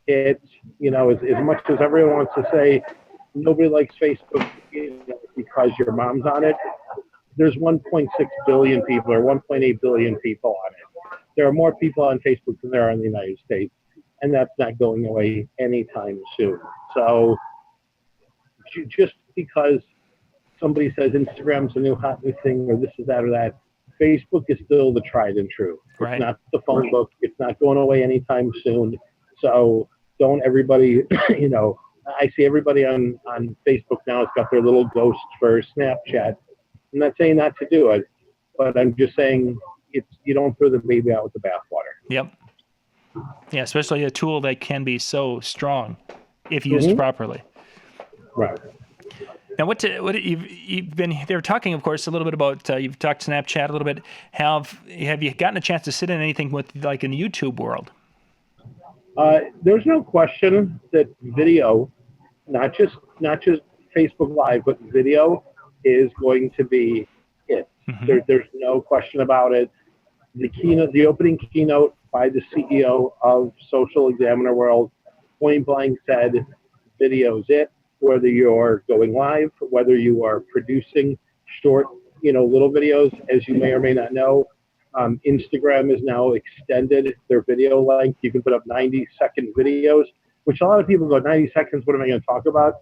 as much as everyone wants to say nobody likes Facebook because your mom's on it. There's 1.6 billion people or 1.8 billion people on it. There are more people on Facebook than there are in the United States, and that's not going away anytime soon. So just because somebody says Instagram's a new hot new thing or this is that or that, Facebook is still the tried and true.
Right.
It's not the phone book. It's not going away anytime soon. So don't everybody, I see everybody on Facebook now has got their little ghost for Snapchat. I'm not saying not to do it, but I'm just saying you don't throw the baby out with the bathwater.
Yep. Yeah, especially a tool that can be so strong if used properly.
Right.
Now, what you've been? They were talking, of course, a little bit about. You've talked Snapchat a little bit. Have you gotten a chance to sit in anything with like in the YouTube world?
There's no question that video, not just Facebook Live, but video is going to be it. There's no question about it. The opening keynote by the CEO of Social Examiner World, point blank said, video's it. Whether you're going live, whether you are producing short, little videos, as you may or may not know, Instagram has now extended their video length. You can put up 90-second videos, which a lot of people go, 90 seconds, what am I going to talk about?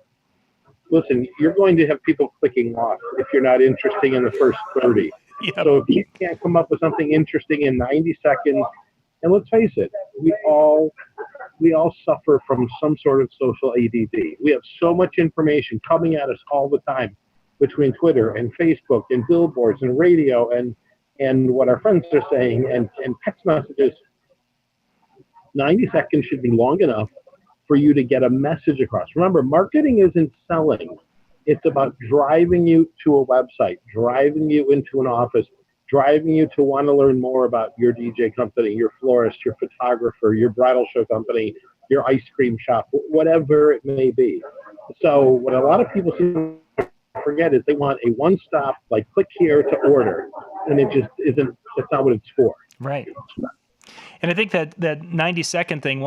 Listen, you're going to have people clicking off if you're not interesting in the first 30.
Yep.
So if you can't come up with something interesting in 90 seconds, and let's face it, we all suffer from some sort of social ADD. We have so much information coming at us all the time between Twitter and Facebook and billboards and radio and what our friends are saying and text messages. 90 seconds should be long enough for you to get a message across. Remember, marketing isn't selling. It's about driving you to a website, driving you into an office, driving you to want to learn more about your DJ company, your florist, your photographer, your bridal show company, your ice cream shop, whatever it may be. So what a lot of people seem to forget is they want a one-stop, like click here to order, and it just isn't. That's not what it's for.
Right. And I think that 90-second thing,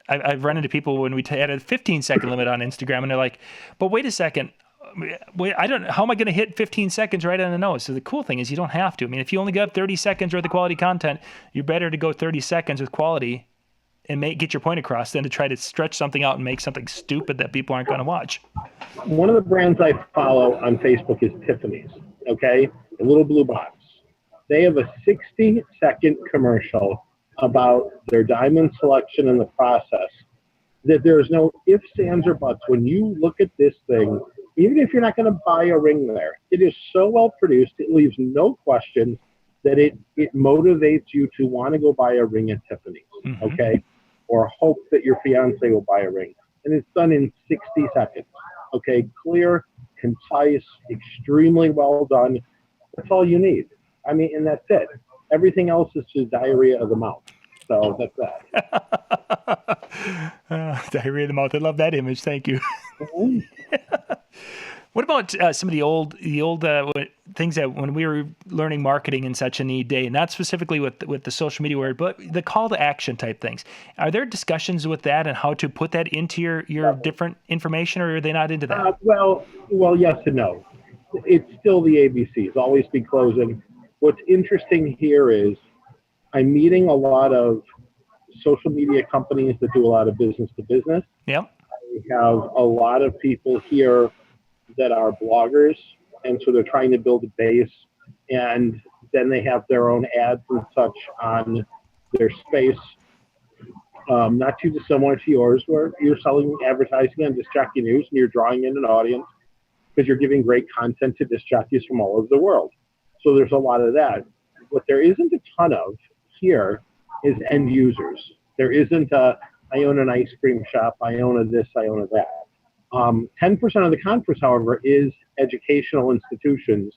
I've run into people when we had a 15-second limit on Instagram, and they're like, but wait a second. How am I going to hit 15 seconds right on the nose? So the cool thing is you don't have to. I mean, if you only got 30 seconds worth of quality content, you're better to go 30 seconds with quality and get your point across than to try to stretch something out and make something stupid that people aren't going to watch.
One of the brands I follow on Facebook is Tiffany's, okay? A little blue box. They have a 60-second commercial about their diamond selection and the process, that there's no ifs, ands, or buts. When you look at this thing, even if you're not going to buy a ring there, it is so well produced, it leaves no question that it motivates you to want to go buy a ring at Tiffany's, okay? Or hope that your fiance will buy a ring. And it's done in 60 seconds, okay? Clear, concise, extremely well done. That's all you need. I mean, and that's it. Everything else is just diarrhea of the mouth. So that's that.
Diarrhea of the mouth. I love that image. Thank you. What about some of the old things that when we were learning marketing in such a neat day, not specifically with the social media word, but the call to action type things? Are there discussions with that and how to put that into your different information, or are they not into that?
Well, yes and no. It's still the ABCs. Always be closing. What's interesting here is I'm meeting a lot of social media companies that do a lot of business to business.
Yep.
We have a lot of people here that are bloggers, and so they're trying to build a base, and then they have their own ads and such on their space. Not too dissimilar to yours, where you're selling advertising on Disc Jockey News and you're drawing in an audience because you're giving great content to disc jockeys from all over the world. So there's a lot of that. What there isn't a ton of here is end users. There isn't I own an ice cream shop, I own a this, I own a that. 10% of the conference, however, is educational institutions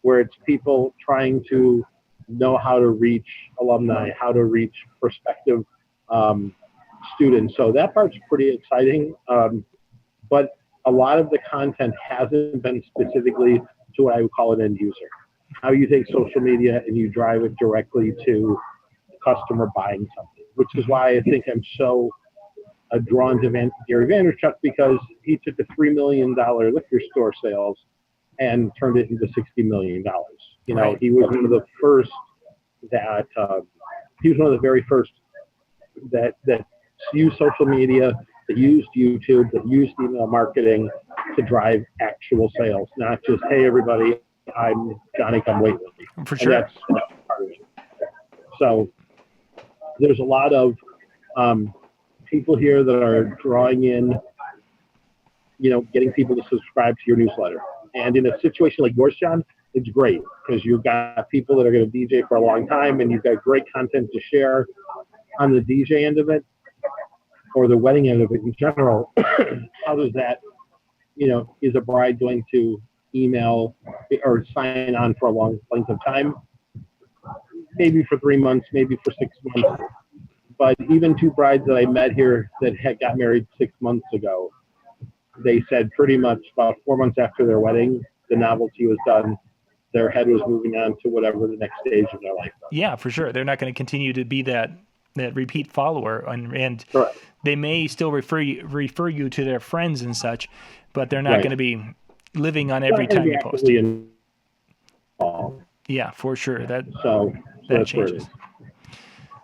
where it's people trying to know how to reach alumni, how to reach prospective students. So that part's pretty exciting. But a lot of the content hasn't been specifically to what I would call an end user. How you take social media and you drive it directly to the customer buying something, which is why I think I'm so drawn to Gary Vaynerchuk, because he took a $3 million liquor store sales and turned it into $60 million. You know, he was one of the first that he was one of the very first that used social media, that used YouTube, that used email marketing to drive actual sales, not just, hey, everybody, I'm Johnny come wait with me.
For sure.
And that's part of it. So there's a lot of people here that are drawing in, you know, getting people to subscribe to your newsletter. And in a situation like yours, John, it's great because you've got people that are going to DJ for a long time and you've got great content to share. on the DJ end of it, or the wedding end of it in general, how does that, is a bride going to email or sign on for a long length of time? Maybe for 3 months, maybe for 6 months. But even two brides that I met here that had got married 6 months ago, they said pretty much about 4 months after their wedding, the novelty was done. Their head was moving on to whatever the next stage of their life was.
Yeah, for sure. They're not going to continue to be that repeat follower, and
Correct.
They may still refer you to their friends and such, but they're not going to be living on every time you post. Yeah, for sure. That changes.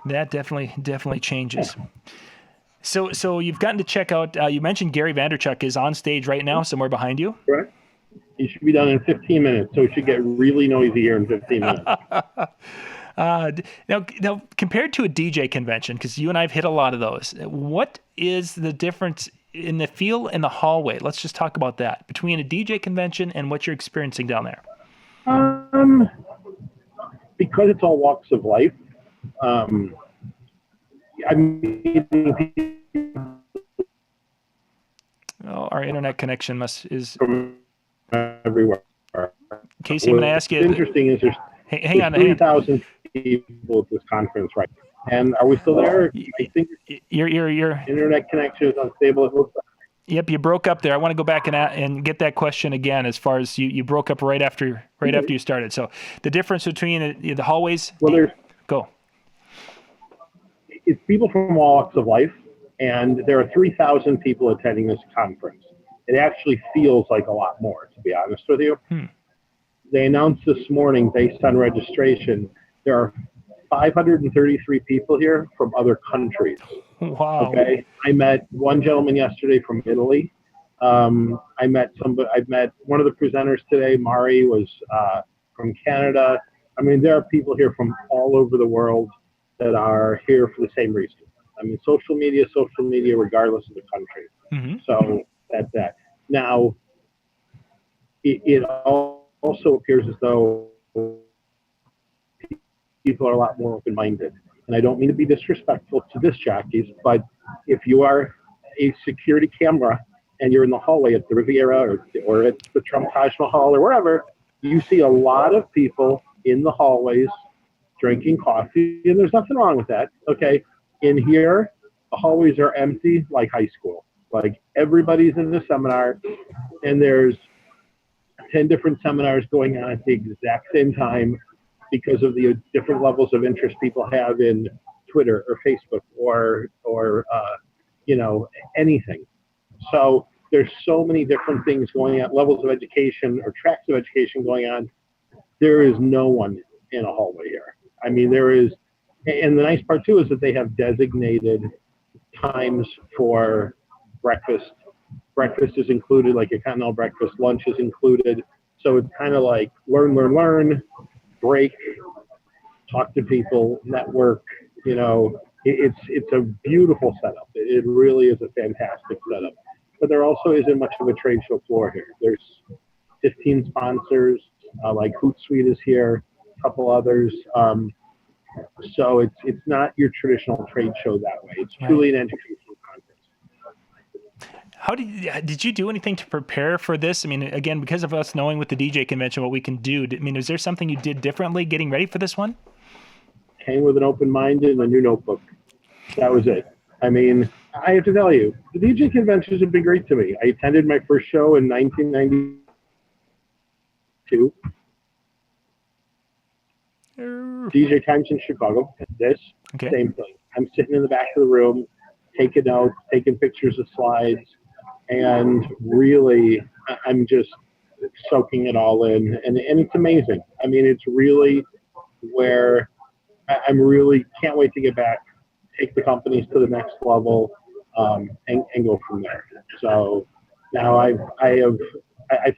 That definitely changes. So you've gotten to check out. You mentioned Gary Vaynerchuk is on stage right now, somewhere behind you.
Correct. He should be done in 15 minutes, so it should get really noisy here in 15 minutes.
Now, compared to a DJ convention, because you and I have hit a lot of those, what is the difference in the feel and the hallway? Let's just talk about that between a DJ convention and what you're experiencing down there.
Because it's all walks of life. I'm meeting
our internet connection is
from everywhere.
Casey, I'm going to ask you.
What's interesting is there's 3,000 people at this conference, right? And are we still there? I think
your
internet connection is unstable.
Yep, you broke up there. I want to go back and get that question again. As far as you broke up right after you started. So the difference between the hallways.
Well,
go.
It's people from all walks of life, and there are 3,000 people attending this conference. It actually feels like a lot more, to be honest with you. They announced this morning, based on registration, there are 533 people here from other countries.
Wow.
Okay. I met one gentleman yesterday from Italy. I met one of the presenters today. Mari was from Canada. I mean, there are people here from all over the world that are here for the same reason. I mean, social media, regardless of the country.
Mm-hmm.
So that's that. Now, it also appears as though people are a lot more open-minded. And I don't mean to be disrespectful to disc jockeys, but if you are a security camera and you're in the hallway at the Riviera or at the Trump Taj Mahal or wherever, you see a lot of people in the hallways drinking coffee, and there's nothing wrong with that, okay? In here, the hallways are empty like high school. Like, everybody's in the seminar, and there's 10 different seminars going on at the exact same time because of the different levels of interest people have in Twitter or Facebook or anything. So there's so many different things going on, levels of education or tracks of education going on. There is no one in a hallway here. I mean, there is, and the nice part too is that they have designated times for breakfast. Breakfast is included, like a continental breakfast. Lunch is included. So it's kind of like learn, break, talk to people, network. It's a beautiful setup. It really is a fantastic setup. But there also isn't much of a trade show floor here. There's 15 sponsors, like Hootsuite is here, a couple others. So it's not your traditional trade show that way. It's truly an educational conference.
How did you do anything to prepare for this? I mean, again, because of us knowing with the DJ convention what we can do, I mean, is there something you did differently getting ready for this one?
Came with an open mind and a new notebook. That was it. I mean, I have to tell you, the DJ conventions have been great to me. I attended my first show in 1992. DJ Times in Chicago. Same thing. I'm sitting in the back of the room, taking notes, taking pictures of slides, and really, I'm just soaking it all in, and it's amazing. I mean, it's really where I'm really can't wait to get back, take the companies to the next level, and go from there. So now I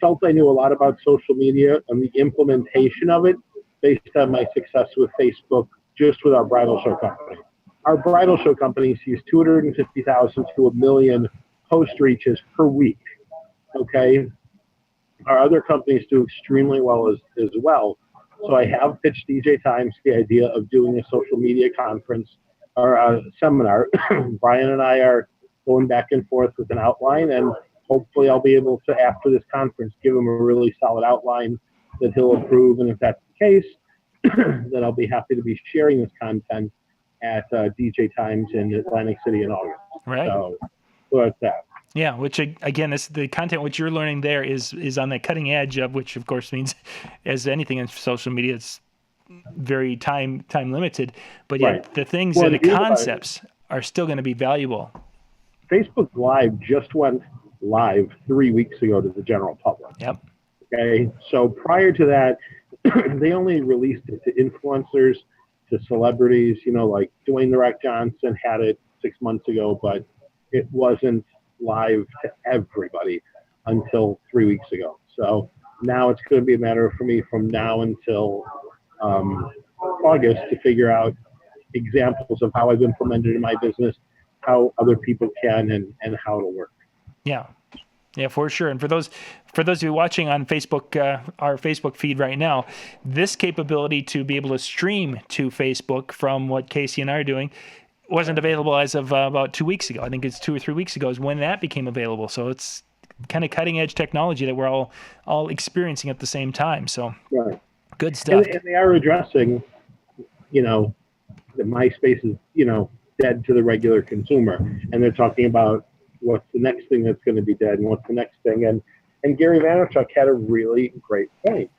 felt I knew a lot about social media and the implementation of it based on my success with Facebook, just with our bridal show company. Our bridal show company sees 250,000 to 1 million post reaches per week. Okay. Our other companies do extremely well as well. So I have pitched DJ Times the idea of doing a social media conference our seminar, Brian and I are going back and forth with an outline, and hopefully I'll be able to, after this conference, give him a really solid outline that he'll approve. And if that's the case, then I'll be happy to be sharing this content at DJ Times in Atlantic City in August.
Right.
So that's that.
Yeah, which again, is the content which you're learning there is on the cutting edge of, which of course means, as anything in social media, it's very time limited. But yet
Right.
the things
Well,
and the
the other-
concepts are still going to be valuable.
Facebook Live just went live 3 weeks ago to the general public.
Yep.
Okay, so prior to that, they only released it to influencers, to celebrities. Like Dwayne "The Rock" Johnson had it 6 months ago, but it wasn't live to everybody until 3 weeks ago. So now it's going to be a matter for me from now until August to figure out examples of how I've implemented in my business, how other people can, and how it'll work.
Yeah. Yeah, for sure. And for those of you watching on Facebook, our Facebook feed right now, this capability to be able to stream to Facebook from what Casey and I are doing wasn't available as of about 2 weeks ago. I think it's 2 or 3 weeks ago is when that became available. So it's kind of cutting edge technology that we're all experiencing at the same time. So
Right.
good stuff.
And they are addressing, that MySpace is, dead to the regular consumer. And they're talking about what's the next thing that's going to be dead and what's the next thing. And Gary Vaynerchuk had a really great point.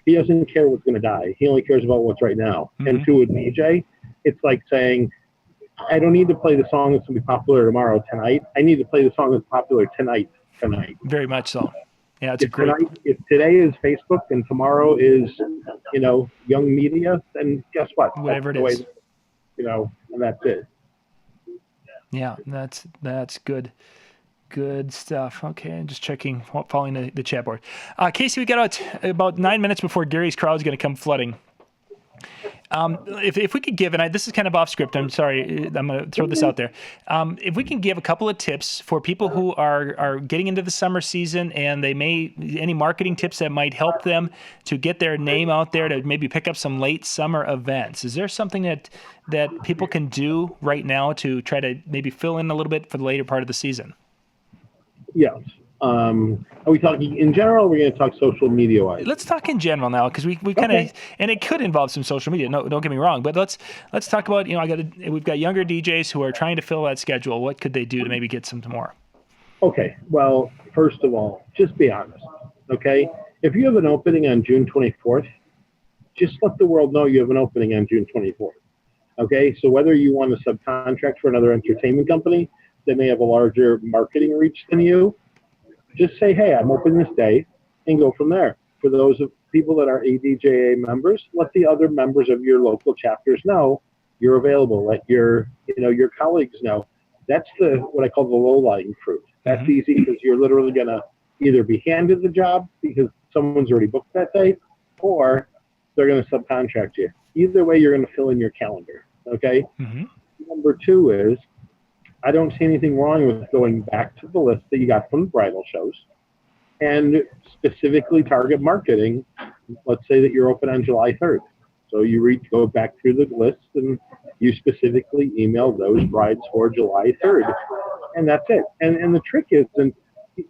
He doesn't care what's going to die. He only cares about what's right now.
Mm-hmm.
And to a DJ, it's like saying, I don't need to play the song that's going to be popular tomorrow, tonight. I need to play the song that's popular tonight.
Very much so. Yeah, it's
If today is Facebook and tomorrow is, young media, then guess what?
Whatever
That's
it
the
is.
way, and that's it.
Yeah, that's good. Good stuff. Okay, I'm just checking, following the chat board. Casey, we got about 9 minutes before Gary's crowd is going to come flooding. If we could give, and this is kind of off script, I'm sorry, I'm going to throw this out there. If we can give a couple of tips for people who are getting into the summer season and any marketing tips that might help them to get their name out there to maybe pick up some late summer events. Is there something that people can do right now to try to maybe fill in a little bit for the later part of the season?
Yes. Are we talking in general? Or are we going to talk social media wise?
Let's talk in general now, because we kind of, and it could involve some social media. No, don't get me wrong, but let's talk about, we've got younger DJs who are trying to fill that schedule. What could they do to maybe get some more?
Okay. Well, first of all, just be honest. Okay. If you have an opening on June 24th, just let the world know you have an opening on June 24th. Okay. So whether you want to subcontract for another entertainment company that may have a larger marketing reach than you, just say, hey, I'm open this day, and go from there. For those of people that are ADJA members, let the other members of your local chapters know you're available. Let your colleagues know. That's what I call the low-lying fruit. That's easy because you're literally going to either be handed the job because someone's already booked that day, or they're going to subcontract you. Either way, you're going to fill in your calendar. Okay.
Mm-hmm.
Number two is, I don't see anything wrong with going back to the list that you got from the bridal shows and specifically target marketing. Let's say that you're open on July 3rd. So you go back through the list and you specifically email those brides for July 3rd. And that's it. And the trick is, and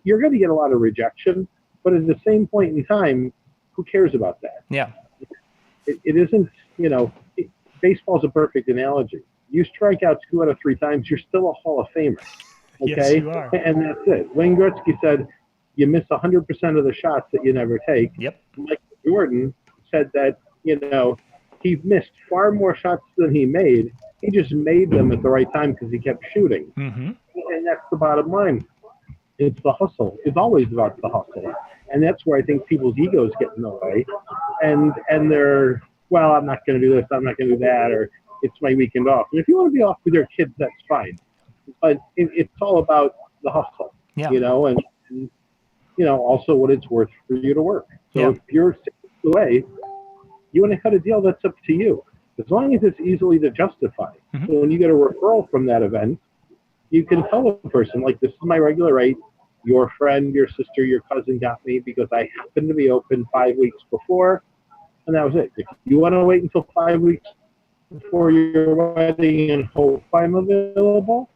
you're going to get a lot of rejection, but at the same point in time, who cares about that?
Yeah.
It isn't, baseball's a perfect analogy. You strike out 2 out of 3 times, you're still a Hall of Famer. Okay?
Yes, you are.
And that's it. Wayne Gretzky said, you miss 100% of the shots that you never take.
Yep.
Michael Jordan said that, he missed far more shots than he made. He just made them at the right time because he kept shooting.
Mm-hmm.
And that's the bottom line. It's the hustle. It's always about the hustle. And that's where I think people's egos get in the way. And they're, well, I'm not going to do this, I'm not going to do that, or it's my weekend off. And if you want to be off with your kids, that's fine. But it's all about the hustle,
Yeah.
and also what it's worth for you to work. So if you're 6 weeks away, you want to cut a deal, that's up to you. As long as it's easily to justify.
Mm-hmm.
So when you get a referral from that event, you can tell the person, like, this is my regular rate. Your friend, your sister, your cousin got me because I happened to be open 5 weeks before, and that was it. If you want to wait until 5 weeks, for your wedding and hope I'm available,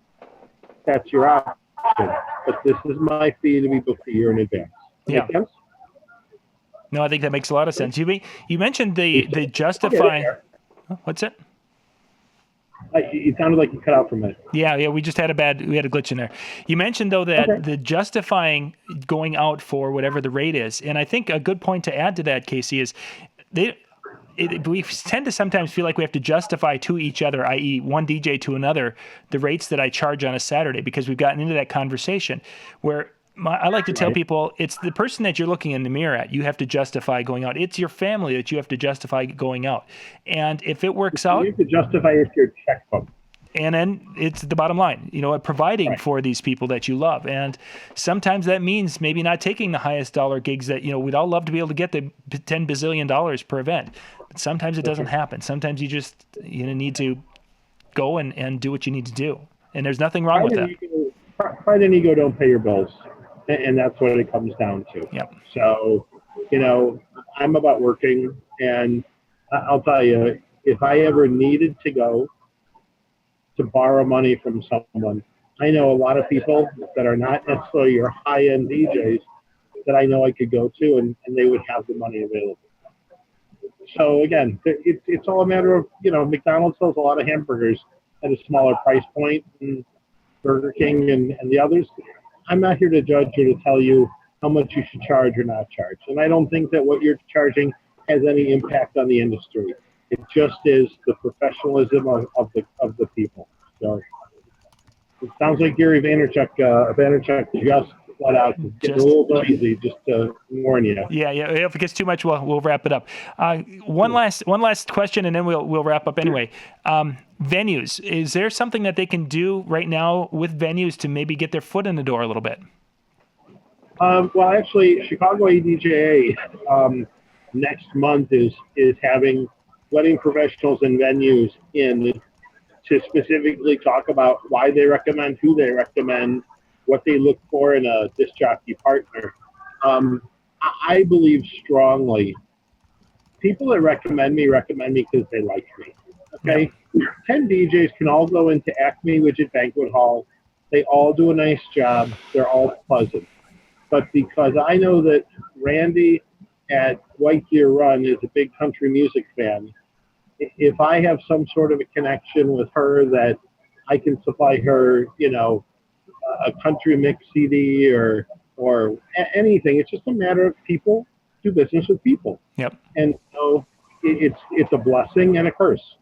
that's your option. But this is my fee to be booked a year in advance. That
Yeah.
make sense?
No, I think that makes a lot of sense. You mentioned the
I'll
justify.
get it
What's it?
there. It sounded like you cut out for a minute.
Yeah. We just had a glitch in there. You mentioned though that
Okay.
the justifying going out for whatever the rate is, and I think a good point to add to that, Casey, is we tend to sometimes feel like we have to justify to each other, i.e., one DJ to another, the rates that I charge on a Saturday, because we've gotten into that conversation where I like to tell people it's the person that you're looking in the mirror at. You have to justify going out. It's your family that you have to justify going out. And if it works out,
You have to justify it to your checkbook.
and then it's the bottom line, providing for these people that you love. And sometimes that means maybe not taking the highest dollar gigs that, we'd all love to be able to get the $10 bazillion per event. But sometimes it doesn't happen. Sometimes you just need to go and do what you need to do. And there's nothing wrong with that.
Pride and ego don't pay your bills. And that's what it comes down to.
Yep.
So, I'm about working. And I'll tell you, if I ever needed to go to borrow money from someone, I know a lot of people that are not necessarily your high-end DJs that I know I could go to, and they would have the money available. So again, it's all a matter of, McDonald's sells a lot of hamburgers at a smaller price point, and Burger King and the others. I'm not here to judge or to tell you how much you should charge or not charge. And I don't think that what you're charging has any impact on the industry. It just is the professionalism of the people. So it sounds like Gary Vaynerchuk just let out. It's getting a little noisy, just to warn you.
Yeah. If it gets too much, we'll wrap it up. One last question, and then we'll wrap up anyway. Venues. Is there something that they can do right now with venues to maybe get their foot in the door a little bit?
Well, actually, Chicago ADJA next month is having wedding professionals and venues in to specifically talk about why they recommend, who they recommend, what they look for in a disc jockey partner. I believe strongly people that recommend me because they like me. Okay? 10 DJs can all go into Acme Widget Banquet Hall. They all do a nice job. They're all pleasant. But because I know that Randy at White Deer Run is a big country music fan, if I have some sort of a connection with her that I can supply her, a country mix CD or anything, it's just a matter of people do business with people.
Yep.
And so it's a blessing and a curse,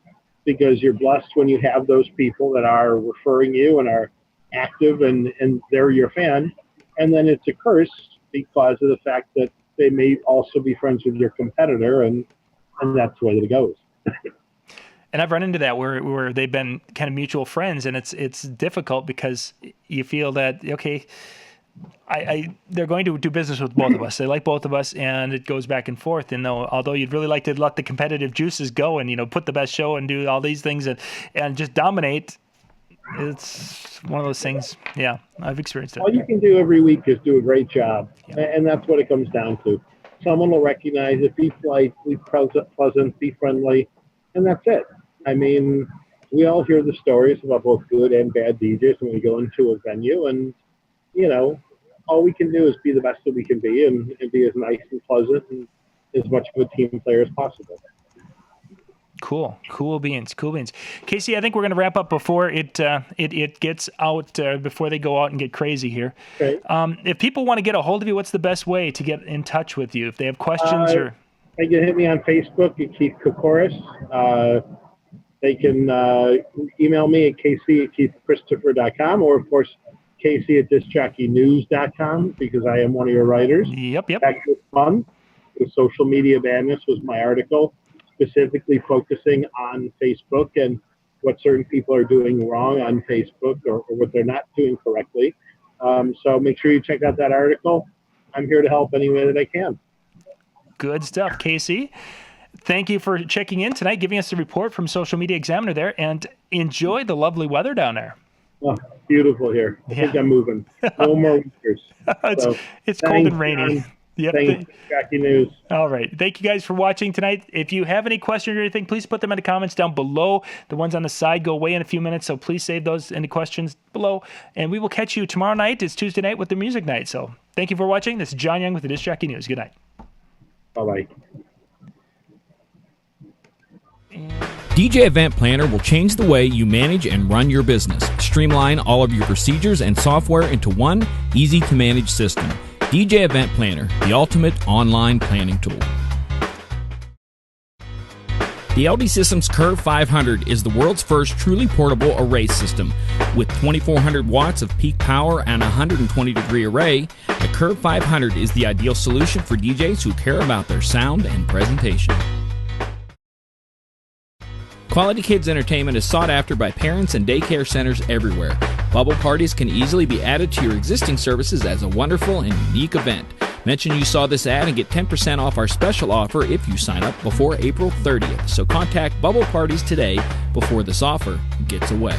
because you're blessed when you have those people that are referring you and are active and they're your fan. And then it's a curse because of the fact that they may also be friends with your competitor, and that's the way that it goes.
And I've run into that where they've been kind of mutual friends, and it's difficult because you feel that, okay, they're going to do business with both of us. They like both of us, and it goes back and forth. And although you'd really like to let the competitive juices go and put the best show and do all these things and just dominate, it's one of those things. Yeah, I've experienced it.
All you can do every week is do a great job, and that's what it comes down to. Someone will recognize it, be polite, be pleasant, be friendly, and that's it. I mean, we all hear the stories about both good and bad DJs when we go into a venue, and all we can do is be the best that we can be and be as nice and pleasant and as much of a team player as possible.
Cool beans. Casey, I think we're going to wrap up before it gets out, before they go out and get crazy here.
Okay.
If people want to get a hold of you, what's the best way to get in touch with you? If they have questions
they can hit me on Facebook at KoKoruz. They can email me at casey@keithchristopher.com, or of course casey@discjockeynews.com, because I am one of your writers.
Yep.
Back this month, the social media madness was my article, specifically focusing on Facebook and what certain people are doing wrong on Facebook or what they're not doing correctly. So make sure you check out that article. I'm here to help any way that I can.
Good stuff, Casey. Thank you for checking in tonight, giving us the report from Social Media Examiner there, and enjoy the lovely weather down there.
Oh, beautiful here. I think I'm moving. No more winters.
It's cold and rainy. Yep.
Thanks, Jackie News.
All right. Thank you guys for watching tonight. If you have any questions or anything, please put them in the comments down below. The ones on the side go away in a few minutes, so please save those any questions below. And we will catch you tomorrow night. It's Tuesday night with the music night. So thank you for watching. This is John Young with the Disc Jockey News. Good night.
Bye-bye.
DJ Event Planner will change the way you manage and run your business. Streamline all of your procedures and software into one easy-to-manage system. DJ Event Planner, the ultimate online planning tool. The LD Systems Curve 500 is the world's first truly portable array system. With 2400 watts of peak power and a 120-degree array, the Curve 500 is the ideal solution for DJs who care about their sound and presentation. Quality Kids Entertainment is sought after by parents and daycare centers everywhere. Bubble parties can easily be added to your existing services as a wonderful and unique event. Mention you saw this ad and get 10% off our special offer if you sign up before April 30th. So contact Bubble Parties today before this offer gets away.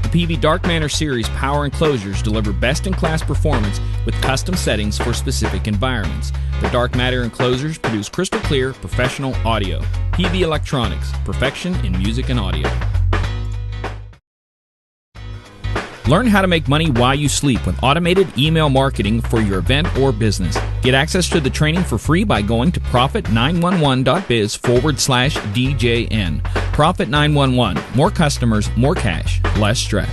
The PV Dark Manor Series power enclosures deliver best-in-class performance with custom settings for specific environments. The Dark Matter enclosures produce crystal clear, professional audio. PV Electronics, perfection in music and audio. Learn how to make money while you sleep with automated email marketing for your event or business. Get access to the training for free by going to profit911.biz/DJN. Profit 911. More customers, more cash, less stress.